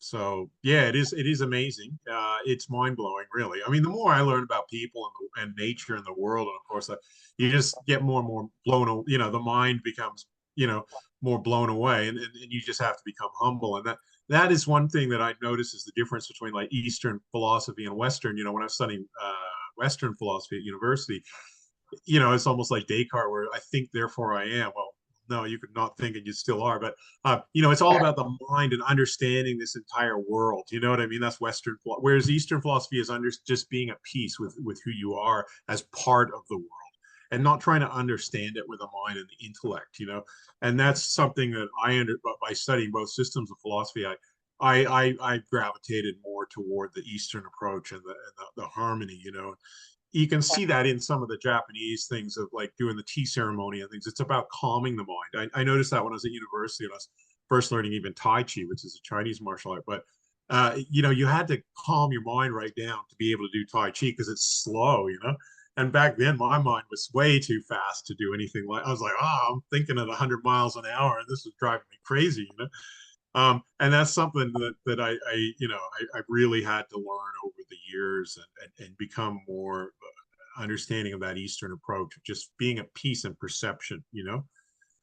So yeah, it is amazing. It's mind blowing, really. I mean, the more I learn about people and nature and the world, and of course, you just get more and more you know, the mind becomes, you know, more blown away, and you just have to become humble. And that is one thing that I notice is the difference between like Eastern philosophy and Western. You know, when I was studying Western philosophy at university, you know, it's almost like Descartes, where I think, therefore I am. Well, no, you could not think and you still are. But you know, it's all about the mind and understanding this entire world. You know what I mean? That's Western, whereas Eastern philosophy is just being at peace with who you are as part of the world, and not trying to understand it with the mind and the intellect. You know, and that's something that by studying both systems of philosophy, I gravitated more toward the Eastern approach and the harmony. You know, you can see that in some of the Japanese things of like doing the tea ceremony and things. It's about calming the mind. I noticed that when I was at university and I was first learning even Tai Chi, which is a Chinese martial art. But you know, you had to calm your mind right down to be able to do Tai Chi because it's slow, you know. And back then, my mind was way too fast to do anything like. I was like, oh, I'm thinking at 100 miles an hour, and this is driving me crazy, you know. And that's something that you know, I really had to learn over the years and become more understanding of that Eastern approach, just being at peace and perception, you know.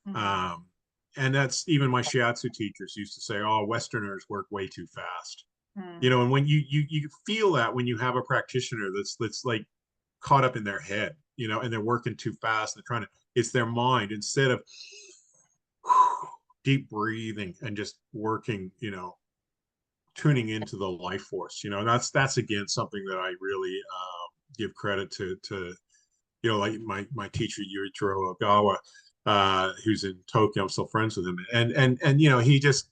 Mm. Um, and that's even my shiatsu teachers used to say, "Oh, Westerners work way too fast," you Mm. know. And when you feel that when you have a practitioner that's like caught up in their head, you know, and they're working too fast, they're trying to, it's their mind instead of deep breathing and just working, you know, tuning into the life force, you know. And that's again something that I really give credit to, you know, like my teacher Yujiro Ogawa, who's in Tokyo. I'm still friends with him, and you know, he just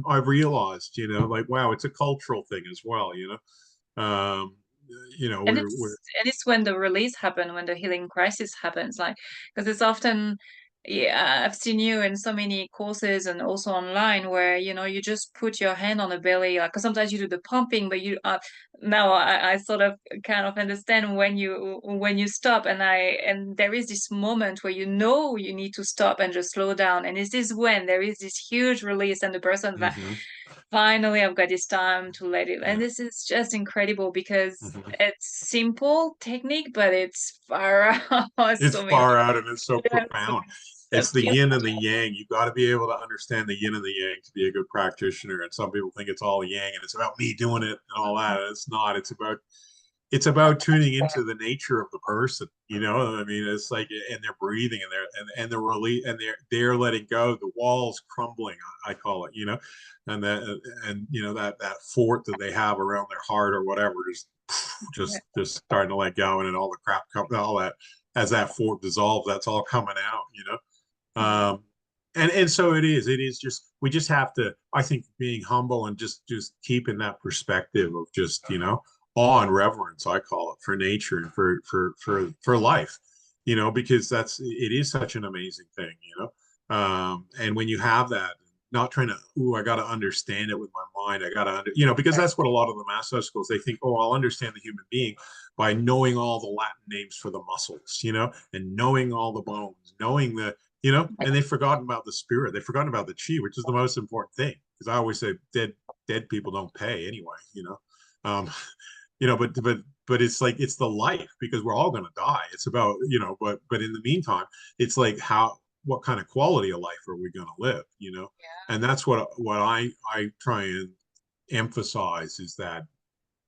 I realized, you know, like wow, it's a cultural thing as well, you know. You know, we're And it's when the release happens, when the healing crisis happens, like because it's often, yeah, I've seen you in so many courses and also online where you know you just put your hand on the belly, like 'cause sometimes you do the pumping, but you now I sort of kind of understand when you stop, and there is this moment where you know you need to stop and just slow down, and this is when there is this huge release, and the person's like, mhm, finally I've got this time to let it, and yeah. this is just incredible because Mhm. it's simple technique, but it's far out It's so many. far out and it's so Yeah, profound. so It's the feel yin and the yang. You've got to be able to understand the yin and the yang to be a good practitioner. And some people think it's all yang and it's about me doing it and all that. It's not. It's about tuning into the nature of the person. You know, I mean, it's like, and they're breathing and they're really, and they're letting go. The walls crumbling, I call it. You know, and and you know that fort that they have around their heart or whatever, just starting to let go, and then all the crap all that as that fort dissolves, that's all coming out. You know, mm, and so it is just, we just have to, I think, being humble and just keeping that perspective of just, you know, awe and reverence, I call it, for nature and for life, you know, because it is such an amazing thing, you know. And when you have that, not trying to, ooh, I got to understand it with my mind, I got to you know, because that's what a lot of the massage schools, they think, oh, I'll understand the human being by knowing all the Latin names for the muscles, you know, and knowing all the bones, knowing the, you know, and they've forgotten about the spirit, they've forgotten about the chi, which is the most important thing, because I always say dead people don't pay anyway, you know. You know, but it's like, it's the life, because we're all going to die. It's about, you know, but in the meantime, it's like, how, what kind of quality of life are we going to live, you know? And that's what I try and emphasize, is that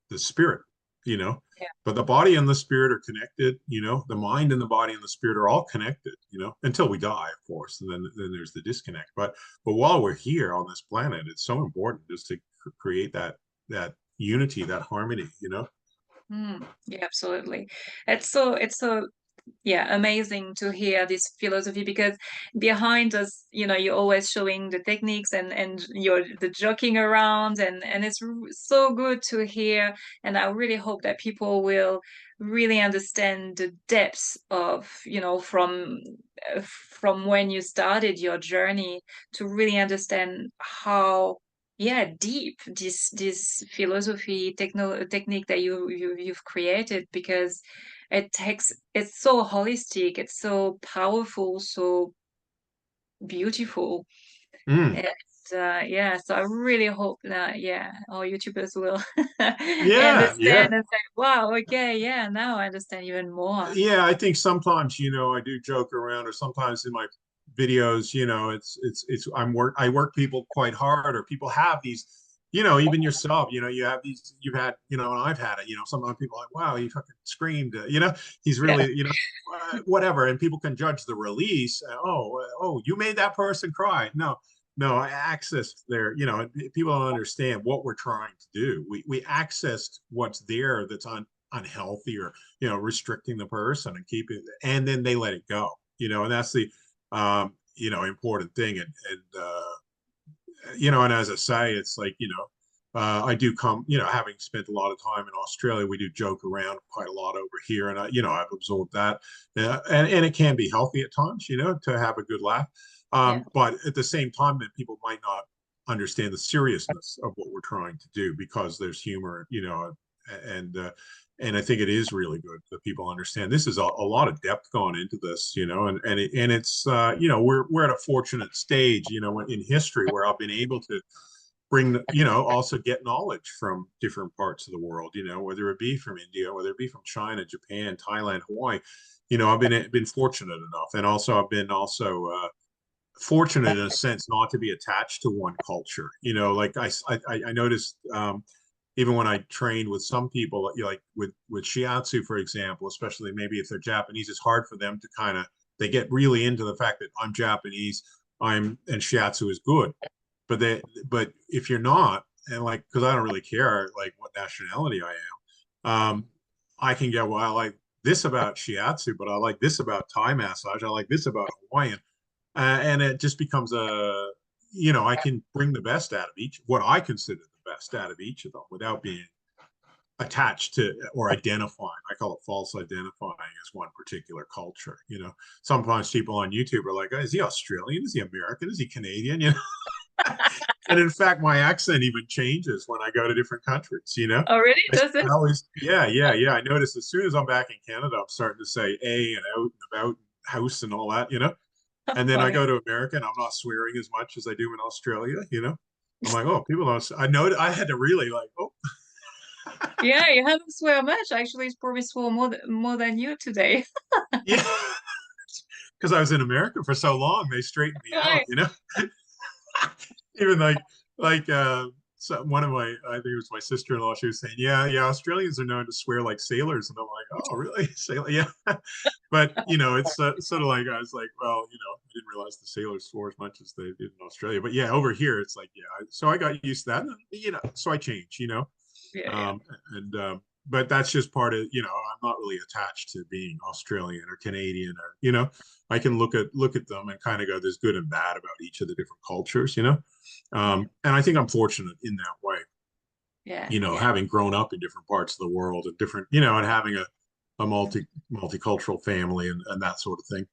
the spirit, you know. yeah. But the body and the spirit are connected, you know. The mind and the body and the spirit are all connected, you know, until we die, of course, and then there's the disconnect. But while we're here on this planet, it's so important just to create that unity, that harmony, you know. Yeah, absolutely. It's so yeah, amazing to hear this philosophy because behind us, you know, you're always showing the techniques and you're the joking around and it's so good to hear. And I really hope that people will really understand the depths of, you know, from when you started your journey to really understand how, yeah, deep this philosophy technique that you've created, because it's so holistic, it's so powerful, so beautiful. Mm. Yeah. yeah, so I really hope that, yeah, our YouTubers will Yeah, understand yeah. and say, wow, okay, yeah, now I understand even more. Yeah, I think sometimes, I do joke around, or sometimes in my videos, I work people quite hard, or people have these, even yourself, you have these, you've had, and I've had it, sometimes people are like, wow, he fucking screamed, he's Yeah, really, whatever. And people can judge the release. Oh, you made that person cry. No, no, I accessed their, people don't understand what we're trying to do. We accessed what's there that's unhealthy, or restricting the person and keep it, and then they let it go, and that's the important thing. And as I say, it's like, I do come, having spent a lot of time in Australia, we do joke around quite a lot over here, and I've absorbed that, and it can be healthy at times, to have a good laugh, yeah, but at the same time, that people might not understand the seriousness of what we're trying to do, because there's humor, and and I think it is really good that people understand this is a lot of depth gone into this, and it's we're at a fortunate stage, in history, where I've been able to bring, also get knowledge from different parts of the world, whether it be from India, whether it be from China, Japan, Thailand, Hawaii. I've been fortunate enough, and also I've been also fortunate in a sense not to be attached to one culture. Like I noticed, even when I trained with some people, like with shiatsu, for example, especially maybe if they're Japanese, it's hard for them to they get really into the fact that I'm Japanese, and shiatsu is good. But if you're not, and like, because I don't really care like what nationality I am, I can get, well, I like this about shiatsu, but I like this about Thai massage, I like this about Hawaiian, and it just becomes I can bring the best out of each, what I consider the best out of each of them, without being attached to or identifying. I call it false identifying as one particular culture. Sometimes people on YouTube are like, oh, is he Australian? Is he American? Is he Canadian? And in fact, my accent even changes when I go to different countries. oh really, I, does it? I always, yeah, yeah, yeah. I notice as soon as I'm back in Canada, I'm starting to say a and out and about, and house and all that. And then I Funny. go to America and I'm not swearing as much as I do in Australia. I'm like, oh, people don't, I know, I had to really like, oh, Yeah, you haven't swear much. Actually, it's probably swore more than you today. yeah, because I was in America for so long, they straightened me Right. out. Even so one of my, I think it was my sister-in-law, she was saying, yeah, yeah, Australians are known to swear like sailors, and I'm like, oh, really? Sailor? Yeah. But it's sort of like, I was like, well, I didn't realize the sailors swore as much as they did in Australia. But yeah, over here it's like, yeah, so I got used to that, and, so I changed. Yeah, yeah, um and but that's just part of, I'm not really attached to being Australian or Canadian, or I can look at them and kind of go, there's good and bad about each of the different cultures. yeah, And I think I'm fortunate in that way, yeah, yeah, having grown up in different parts of the world, and different, and having a multicultural family, and that sort of thing.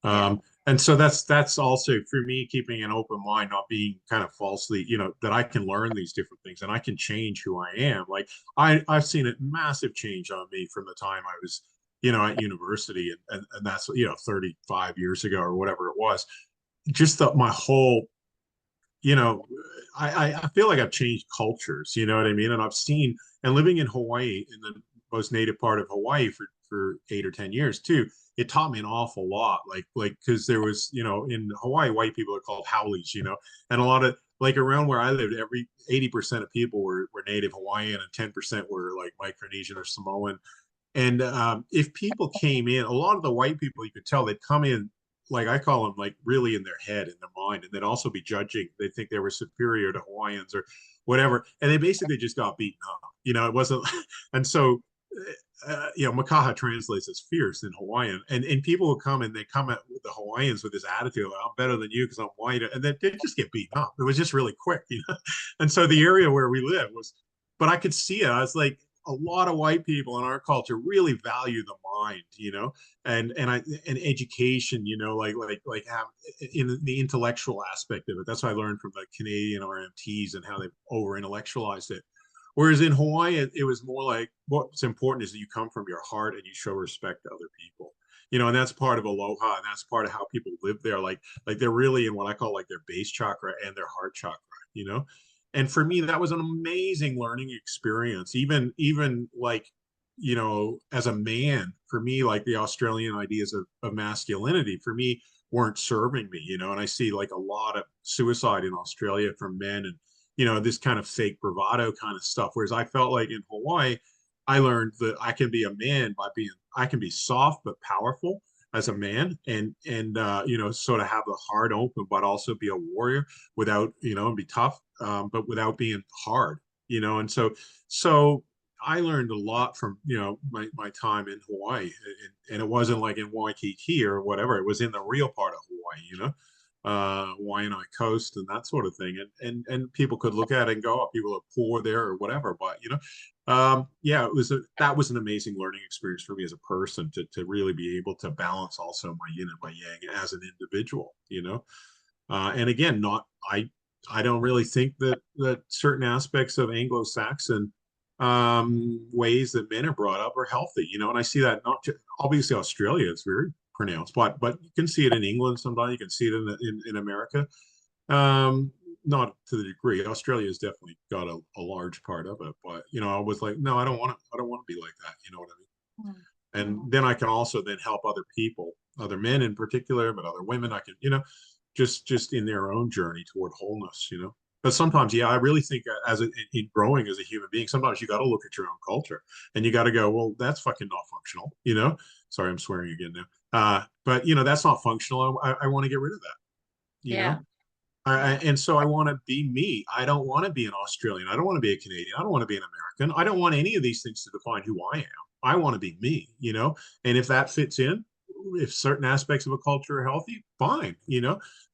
yeah, And so that's also for me, keeping an open mind, not being kind of falsely, that I can learn these different things and I can change who I am. Like I've seen a massive change on me from the time I was, at university, and that's, 35 years ago or whatever it was. Just my whole, you know, I feel like I've changed cultures, you know what I mean? And I've seen, and living in Hawaii, in the most native part of Hawaii for 8 or 10 years too, it taught me an awful lot. Like, because there was, in Hawaii, white people are called haoles, and a lot of, like, around where I lived, every 80% of people were native Hawaiian, and 10% were like Micronesian or Samoan. And if people came in, a lot of the white people, you could tell they'd come in, like I call them, like really in their head, in their mind, and they'd also be judging. They think they were superior to Hawaiians or whatever, and they basically just got beaten up. It wasn't, and so makaha translates as fierce in Hawaiian, and people would come and they come at the Hawaiians with this attitude, like, I'm better than you because I'm white, and then they just get beaten up. It was just really quick. And so the area where we live was, but I could see it. I was like, a lot of white people in our culture really value the mind, and education, like have in the intellectual aspect of it. That's what I learned from the Canadian RMTs and how they've over intellectualized it. Whereas in Hawaii, it was more like, what's important is that you come from your heart and you show respect to other people. and that's part of aloha, and that's part of how people live there. Like they're really in what I call like their base chakra and their heart chakra, you know. And for me, that was an amazing learning experience. Even like, as a man, for me, like the Australian ideas of masculinity for me weren't serving me, and I see like a lot of suicide in Australia from men, and this kind of fake bravado kind of stuff. Whereas I felt like in Hawaii, I learned that I can be a man by being, I can be soft but powerful as a man, and sort of have the heart open, but also be a warrior without, and be tough, but without being hard, and so I learned a lot from, my time in Hawaii, and it wasn't like in Waikiki or whatever. It was in the real part of Hawaii, Waianae Coast and that sort of thing. And people could look at it and go, oh, people are poor there or whatever. But, yeah, that was an amazing learning experience for me as a person to really be able to balance also my yin and my yang as an individual, and again, I don't really think that certain aspects of Anglo-Saxon ways that men are brought up are healthy, and I see that not just, obviously Australia is very pronounced, but you can see it in England sometimes, you can see it in America, not to the degree. Australia has definitely got a large part of it, but I was like, no, I don't want to be like that, you know what I mean? And then I can also then help other people, other men in particular, but other women. I can, just in their own journey toward wholeness, But sometimes, yeah, I really think in growing as a human being, sometimes you got to look at your own culture and you got to go, well, that's fucking not functional. Sorry, I'm swearing again now. But that's not functional. I want to get rid of that, you Yeah. know. And so I want to be me. I don't want to be an Australian. I don't want to be a Canadian. I don't want to be an American. I don't want any of these things to define who I am. I want to be me. And if that fits in, if certain aspects of a culture are healthy, fine.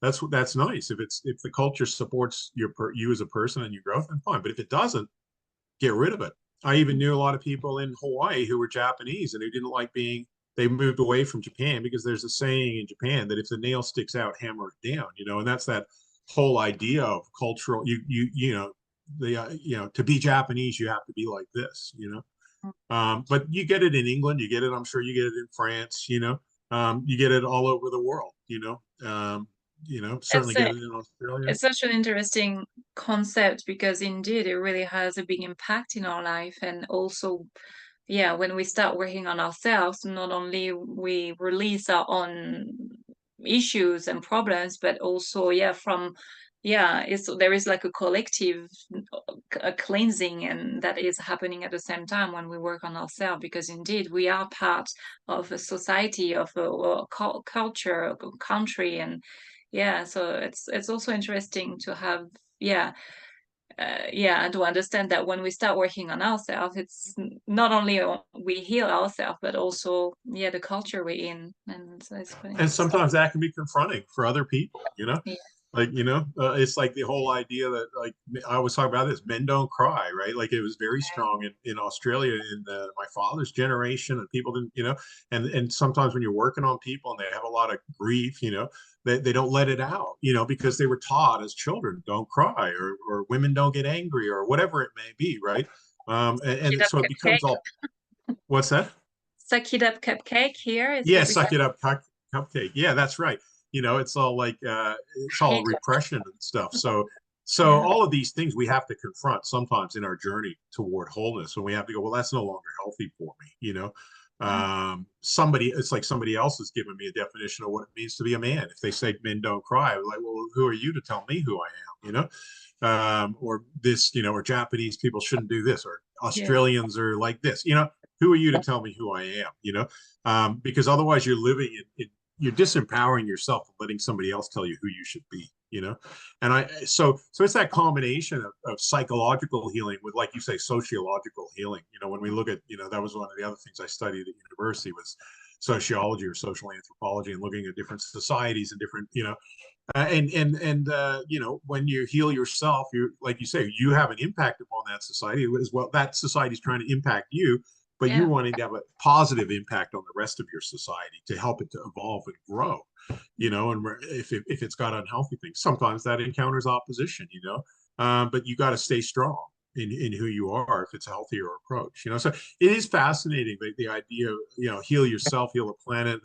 That's nice. If the culture supports you as a person and your growth, then fine. But if it doesn't, get rid of it. I even knew a lot of people in Hawaii who were Japanese and who didn't like they moved away from Japan because there's a saying in Japan that if the nail sticks out, hammer it down, and that's that whole idea of cultural, to be Japanese, you have to be like this. But you get it in England, you get it, I'm sure you get it in France, you get it all over the world, certainly It's get a, it in Australia. it's such an interesting concept because indeed it really has a big impact in our life. And also, yeah, when we start working on ourselves, not only we release our own issues and problems, but also, yeah, there is like a collective a cleansing, and that is happening at the same time when we work on ourselves, because indeed we are part of a society, of a culture, a country. And yeah, so it's also interesting to have, yeah, and to understand that when we start working on ourselves, it's not only we heal ourselves, but also, yeah, the culture we're in. And so And it's sometimes that can be confronting for other people. yeah, Like, it's like the whole idea that, like, I was talking about this, men don't cry, right? Like it was very strong in Australia in my father's generation, and people didn't, and sometimes when you're working on people and they have a lot of grief, they don't let it out, because they were taught as children, don't cry, or women don't get angry, or whatever it may be, right? suck it And up so it becomes cupcake. all, what's that? Suck it up cupcake here is Yeah, what we say. suck it up, cupcake. Yeah, that's right. It's all like it's all Hate repression and stuff. So yeah, all of these things we have to confront sometimes in our journey toward wholeness, and we have to go, well, that's no longer healthy for me. It's like somebody else has given me a definition of what it means to be a man. If they say men don't cry, I'm like, well, who are you to tell me who I am? Or this, or Japanese people shouldn't do this, or yeah, Australians are like this. Who are you to tell me who I am? Because otherwise you're living you're disempowering yourself and letting somebody else tell you who you should be. And so it's that combination of psychological healing with, like you say, sociological healing. When we look at, that was one of the other things I studied at university, was sociology or social anthropology, and looking at different societies and different, when you heal yourself, you, like you say, you have an impact upon that society as well. That society is trying to impact you, but you're yeah. wanting to have a positive impact on the rest of your society to help it to evolve and grow. And if it's got unhealthy things, sometimes that encounters opposition. But you got to stay strong. in who you are if it's a healthier approach. So it is fascinating, the idea of, heal yourself, heal the planet,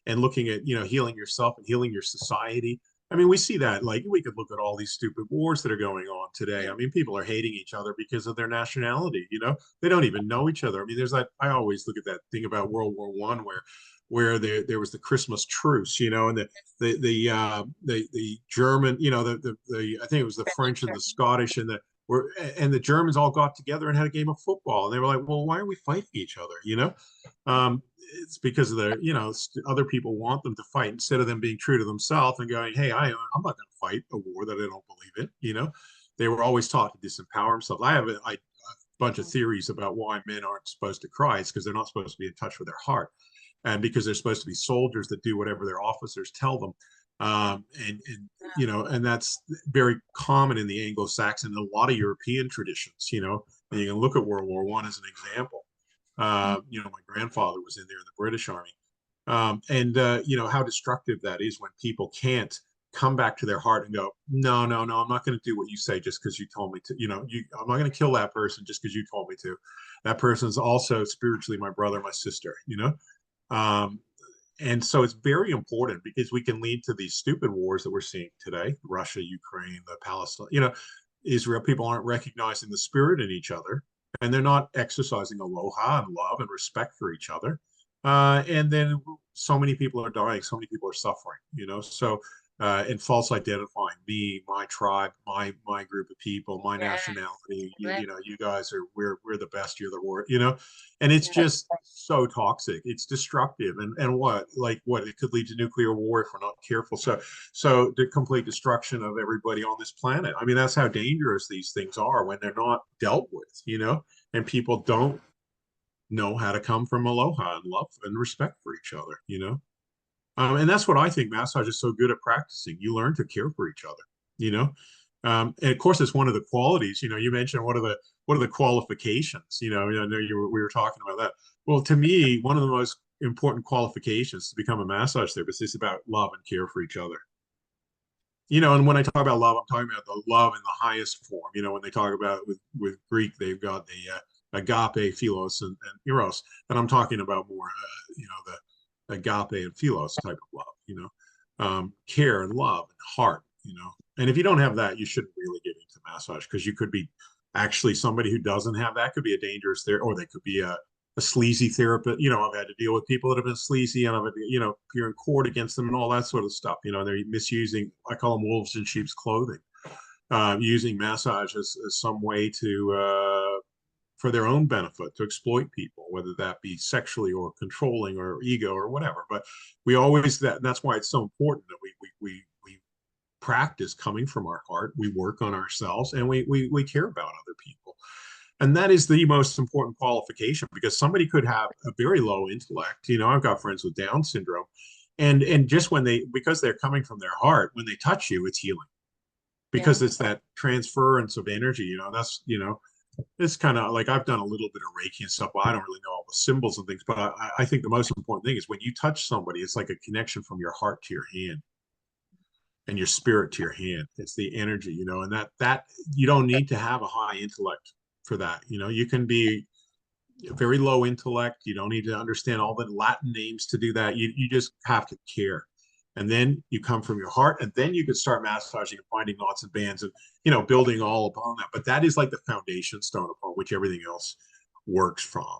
and looking at, healing yourself and healing your society. I mean, we see that, like, we could look at all these stupid wars that are going on today. Yeah. I mean, people are hating each other because of their nationality. They don't even know each other. I mean, there's that, I always look at that thing about World War I where there was the Christmas truce, and the German, I think it was the French and the Scottish and the Germans all got together and had a game of football, and they were like, well, why are we fighting each other? It's because of other people want them to fight instead of them being true to themselves and going, hey, I'm not going to fight a war that I don't believe in. They were always taught to disempower themselves. I have a bunch of theories about why men aren't supposed to cry. It's because they're not supposed to be in touch with their heart, and because they're supposed to be soldiers that do whatever their officers tell them. And that's very common in the Anglo-Saxon and a lot of European traditions. And you can look at World War I as an example. My grandfather was in there in the British Army, and how destructive that is when people can't come back to their heart and go, no, I'm not going to do what you say just because you told me to. I'm not going to kill that person just because you told me to. That person's also spiritually my brother, my sister. And so it's very important because we can lead to these stupid wars that we're seeing today: Russia, Ukraine, the Palestine. Israel. People aren't recognizing the spirit in each other, and they're not exercising aloha and love and respect for each other. And then so many people are dying, so many people are suffering. So and false identifying me, my tribe, my group of people, my nationality. You guys are we're the best. You're the worst. And it's just so toxic. It's destructive, and what it could lead to nuclear war if we're not careful. So the complete destruction of everybody on this planet. I mean, that's how dangerous these things are when they're not dealt with. And people don't know how to come from aloha and love and respect for each other. And that's what I think massage is so good at practicing. You learn to care for each other. And of course, it's one of the qualities. You mentioned what are the qualifications. I know we were talking about that. Well, to me, one of the most important qualifications to become a massage therapist is about love and care for each other. And when I talk about love, I'm talking about the love in the highest form. When they talk about with Greek, they've got the agape, philos, and eros, and I'm talking about more, the agape and philos type of love. Care and love and heart. And if you don't have that, you shouldn't really get into massage, because you could be actually somebody who doesn't have that could be a dangerous therapist, or they could be a sleazy therapist. I've had to deal with people that have been sleazy, and you're in court against them and all that sort of stuff. They're misusing, I call them wolves in sheep's clothing, using massage as some way to, for their own benefit, to exploit people, whether that be sexually or controlling or ego or whatever. But we always, that's why it's so important that we practice coming from our heart. We work on ourselves, and we care about other people. And that is the most important qualification, because somebody could have a very low intellect. I've got friends with Down syndrome, and just because they're coming from their heart, when they touch you, it's healing, because it's that transference of energy. It's kind of like, I've done a little bit of Reiki and stuff, but I don't really know all the symbols and things. But I think the most important thing is when you touch somebody, it's like a connection from your heart to your hand, and your spirit to your hand. It's the energy, and that you don't need to have a high intellect for that. You can be very low intellect. You don't need to understand all the Latin names to do that. You just have to care. And then you come from your heart, and then you can start massaging and finding knots and bands and, building all upon that. But that is like the foundation stone upon which everything else works from,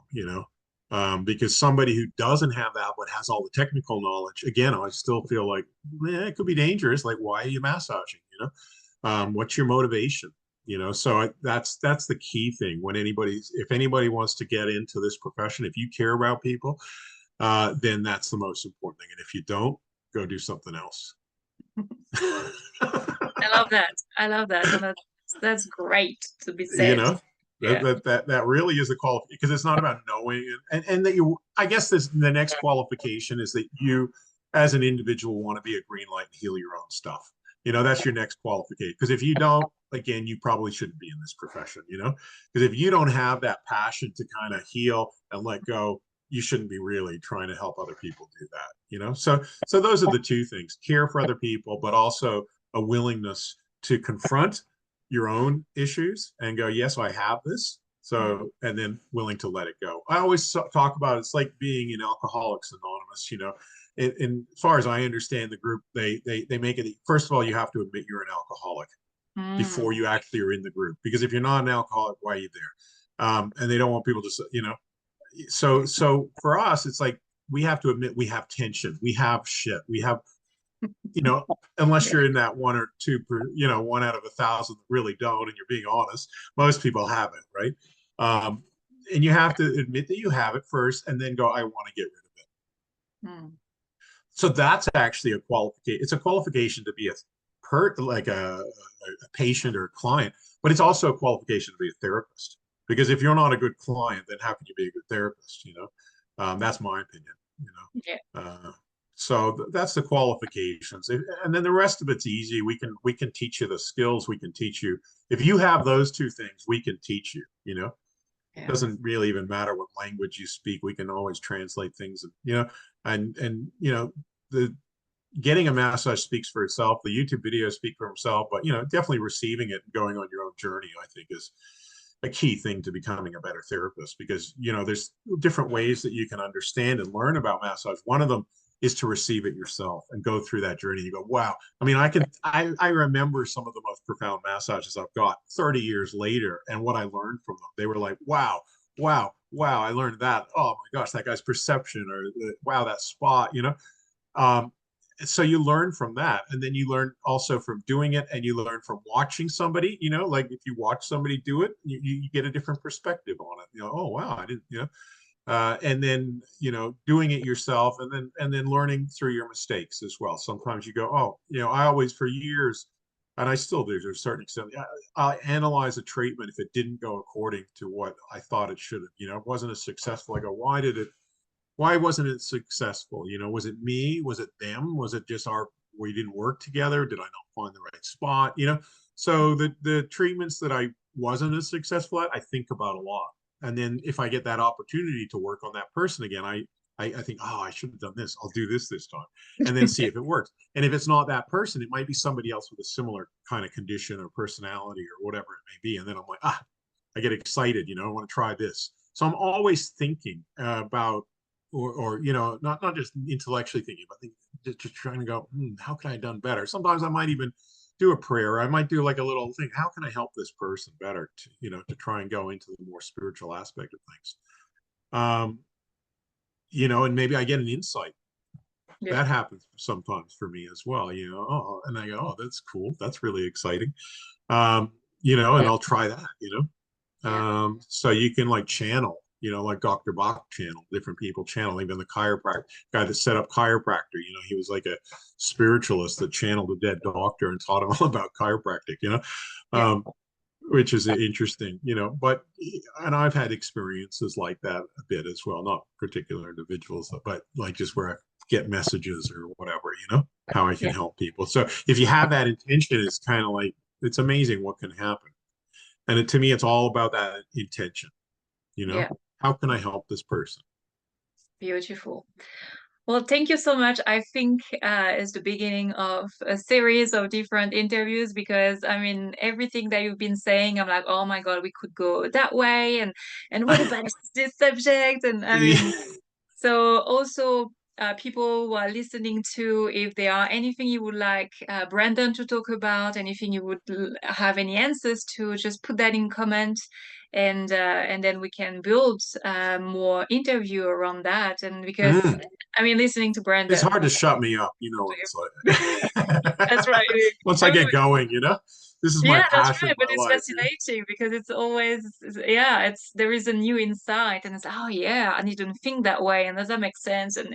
because somebody who doesn't have that, but has all the technical knowledge, again, I still feel like, it could be dangerous. Like, why are you massaging? What's your motivation? So that's the key thing. If anybody wants to get into this profession, if you care about people, then that's the most important thing. And if you don't, go do something else. I love that. That's great to be said. That really is a qualification, because it's not about knowing, and that I guess the next qualification is that you, as an individual, want to be a green light and heal your own stuff. That's your next qualification. Because if you don't, again, you probably shouldn't be in this profession. Because if you don't have that passion to kind of heal and let go, you shouldn't be really trying to help other people do that. So those are the two things: care for other people, but also a willingness to confront your own issues and go, yes, I have this. So, and then willing to let it go. I always talk about it's like being in Alcoholics Anonymous, you know. And as far as I understand the group, they make it, first of all, you have to admit you're an alcoholic before you actually are in the group. Because if you're not an alcoholic, why are you there? And they don't want people to, you know, so for us, it's like we have to admit we have tension, we have shit, we have, you know, unless you're in that one or two per, you know, one out of 1,000 that really don't, and you're being honest, most people have it, right? And you have to admit that you have it first, and then go, I want to get rid of it. So that's actually a qualification. It's a qualification to be a patient or a client, but it's also a qualification to be a therapist. Because if you're not a good client, then how can you be a good therapist? You know, that's my opinion. You know, so that's the qualifications, and then the rest of it's easy. We can teach you the skills. We can teach you if you have those two things. We can teach you. You know, it doesn't really even matter what language you speak. We can always translate things. You know, and you know the getting a massage speaks for itself. The YouTube videos speak for themselves, but you know, definitely receiving it and going on your own journey, I think, is a key thing to becoming a better therapist, because you know there's different ways that you can understand and learn about massage. One of them is to receive it yourself and go through that journey. You go, wow. I mean, I remember some of the most profound massages I've got 30 years later, and what I learned from them. They were like, wow, wow, wow. I learned that. Oh my gosh, that guy's perception, or wow, that spot, you know. So you learn from that, and then you learn also from doing it, and you learn from watching somebody, you know, like if you watch somebody do it, you get a different perspective on it. You know, oh wow, I didn't, you know. And then you know doing it yourself, and then learning through your mistakes as well. Sometimes you go, oh, you know, I always for years, and I still do to a certain extent, I analyze a treatment if it didn't go according to what I thought it should have. You know, it wasn't as successful. I go, why wasn't it successful? You know, was it me? Was it them? Was it just we didn't work together? Did I not find the right spot? You know, so the treatments that I wasn't as successful at, I think about a lot. And then if I get that opportunity to work on that person again, I think, oh, I should have done this. I'll do this time, and then see if it works. And if it's not that person, it might be somebody else with a similar kind of condition or personality or whatever it may be. And then I'm like, I get excited. You know, I want to try this. So I'm always thinking about, or you know, not just intellectually thinking, but just trying to go, how could I have done better? Sometimes I might even do a prayer. I might do like a little thing. How can I help this person better? To, you know, to try and go into the more spiritual aspect of things. You know, and maybe I get an insight. That happens sometimes for me as well. You know, and I go, oh, that's cool. That's really exciting. You know, and I'll try that. You know, so you can like channel. You know, like Dr. Bach channel, different people channel, even the chiropractor guy that set up chiropractor, you know, he was like a spiritualist that channeled a dead doctor and taught him all about chiropractic, you know, which is interesting, you know, and I've had experiences like that a bit as well, not particular individuals, but like just where I get messages or whatever, you know, how I can help people. So if you have that intention, it's kind of like, it's amazing what can happen. And to me, it's all about that intention, you know. How can I help this person? Beautiful. Well, thank you so much. I think it's the beginning of a series of different interviews, because I mean everything that you've been saying, I'm like, oh my God, we could go that way, and what about this subject? And I mean, so also people who are listening to, if there are anything you would like Brandon to talk about, anything you would have any answers to, just put that in comment, and then we can build more interview around that. And because I mean, listening to It's Brandon, hard to shut me up. You know what it's like. that's right. Once I get going, you know, this is my That's passion, right. But my it's life. You know? fascinating because it's always, it's there is a new insight, and it's, oh yeah, I didn't think that way, and does that make sense? And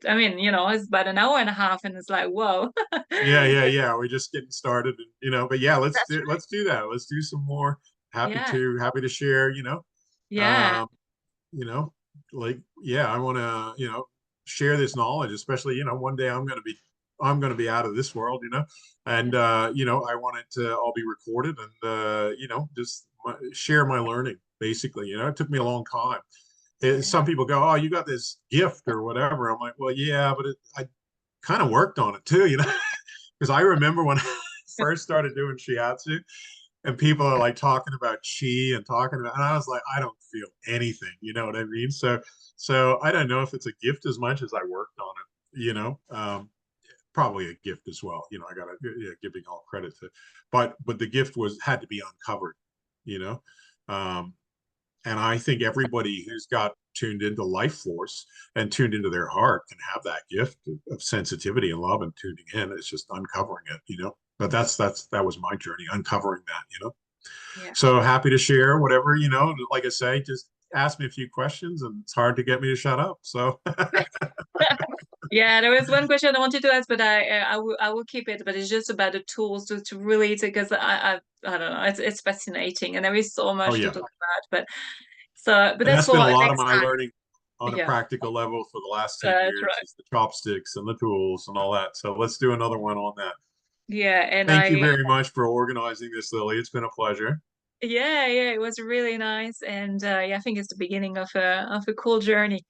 I mean, you know, it's about an hour and a half, and it's like, whoa. Yeah. We're just getting started, and you know, but yeah, That's let's do that. Let's do some more. Yeah. Happy to share. Yeah. You know, like I want to share this knowledge, especially one day I'm gonna be out of this world, and I want it to all be recorded and just share my learning. Basically, it took me a long time. Some people go, "Oh, you got this gift or whatever." I'm like, "Well, yeah, but I kind of worked on it too, because I remember when I first started doing shiatsu, and people are like talking about chi and talking about, and I was like, I don't feel anything, you know what I mean? So I don't know if it's a gift as much as I worked on it, you know. Probably a gift as well, you know. I gotta, yeah, giving all credit to, but the gift was had to be uncovered, you know. um and I think everybody who's got tuned into life force and tuned into their heart can have that gift of sensitivity and love and tuning in. It's just uncovering it, you know. But that was my journey, uncovering that, you know. Yeah. So happy to share whatever, you know. Like I say, just ask me a few questions, and it's hard to get me to shut up. So Yeah, there was one question I wanted to ask, but I will keep it. But it's just about the tools to really, because I don't know, it's fascinating, and there is so oh much to yeah, talk about. But and that's that's been for a lot of next my time. learning on a Yeah, practical level for the last 10 that's years right. is the chopsticks and the tools and all that. So let's do another one on that. Yeah, and Thank you very much for organizing this, Lily. It's been a pleasure. yeah, it was really nice, and yeah, I think it's the beginning of a cool journey.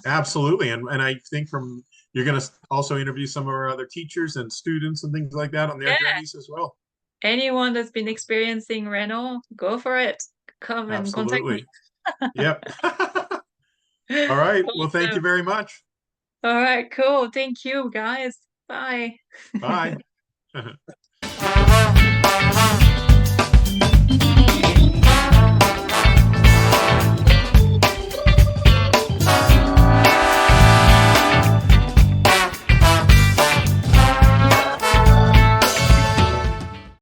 Absolutely. And I think from you're going to also interview some of our other teachers and students and things like that on their Yeah, journeys as well. anyone that's been experiencing Raynor, go for it. Come and contact me. Absolutely. Yep. All right. Well, thank you Awesome. very much. All right, cool. Thank you, guys. Bye. Bye.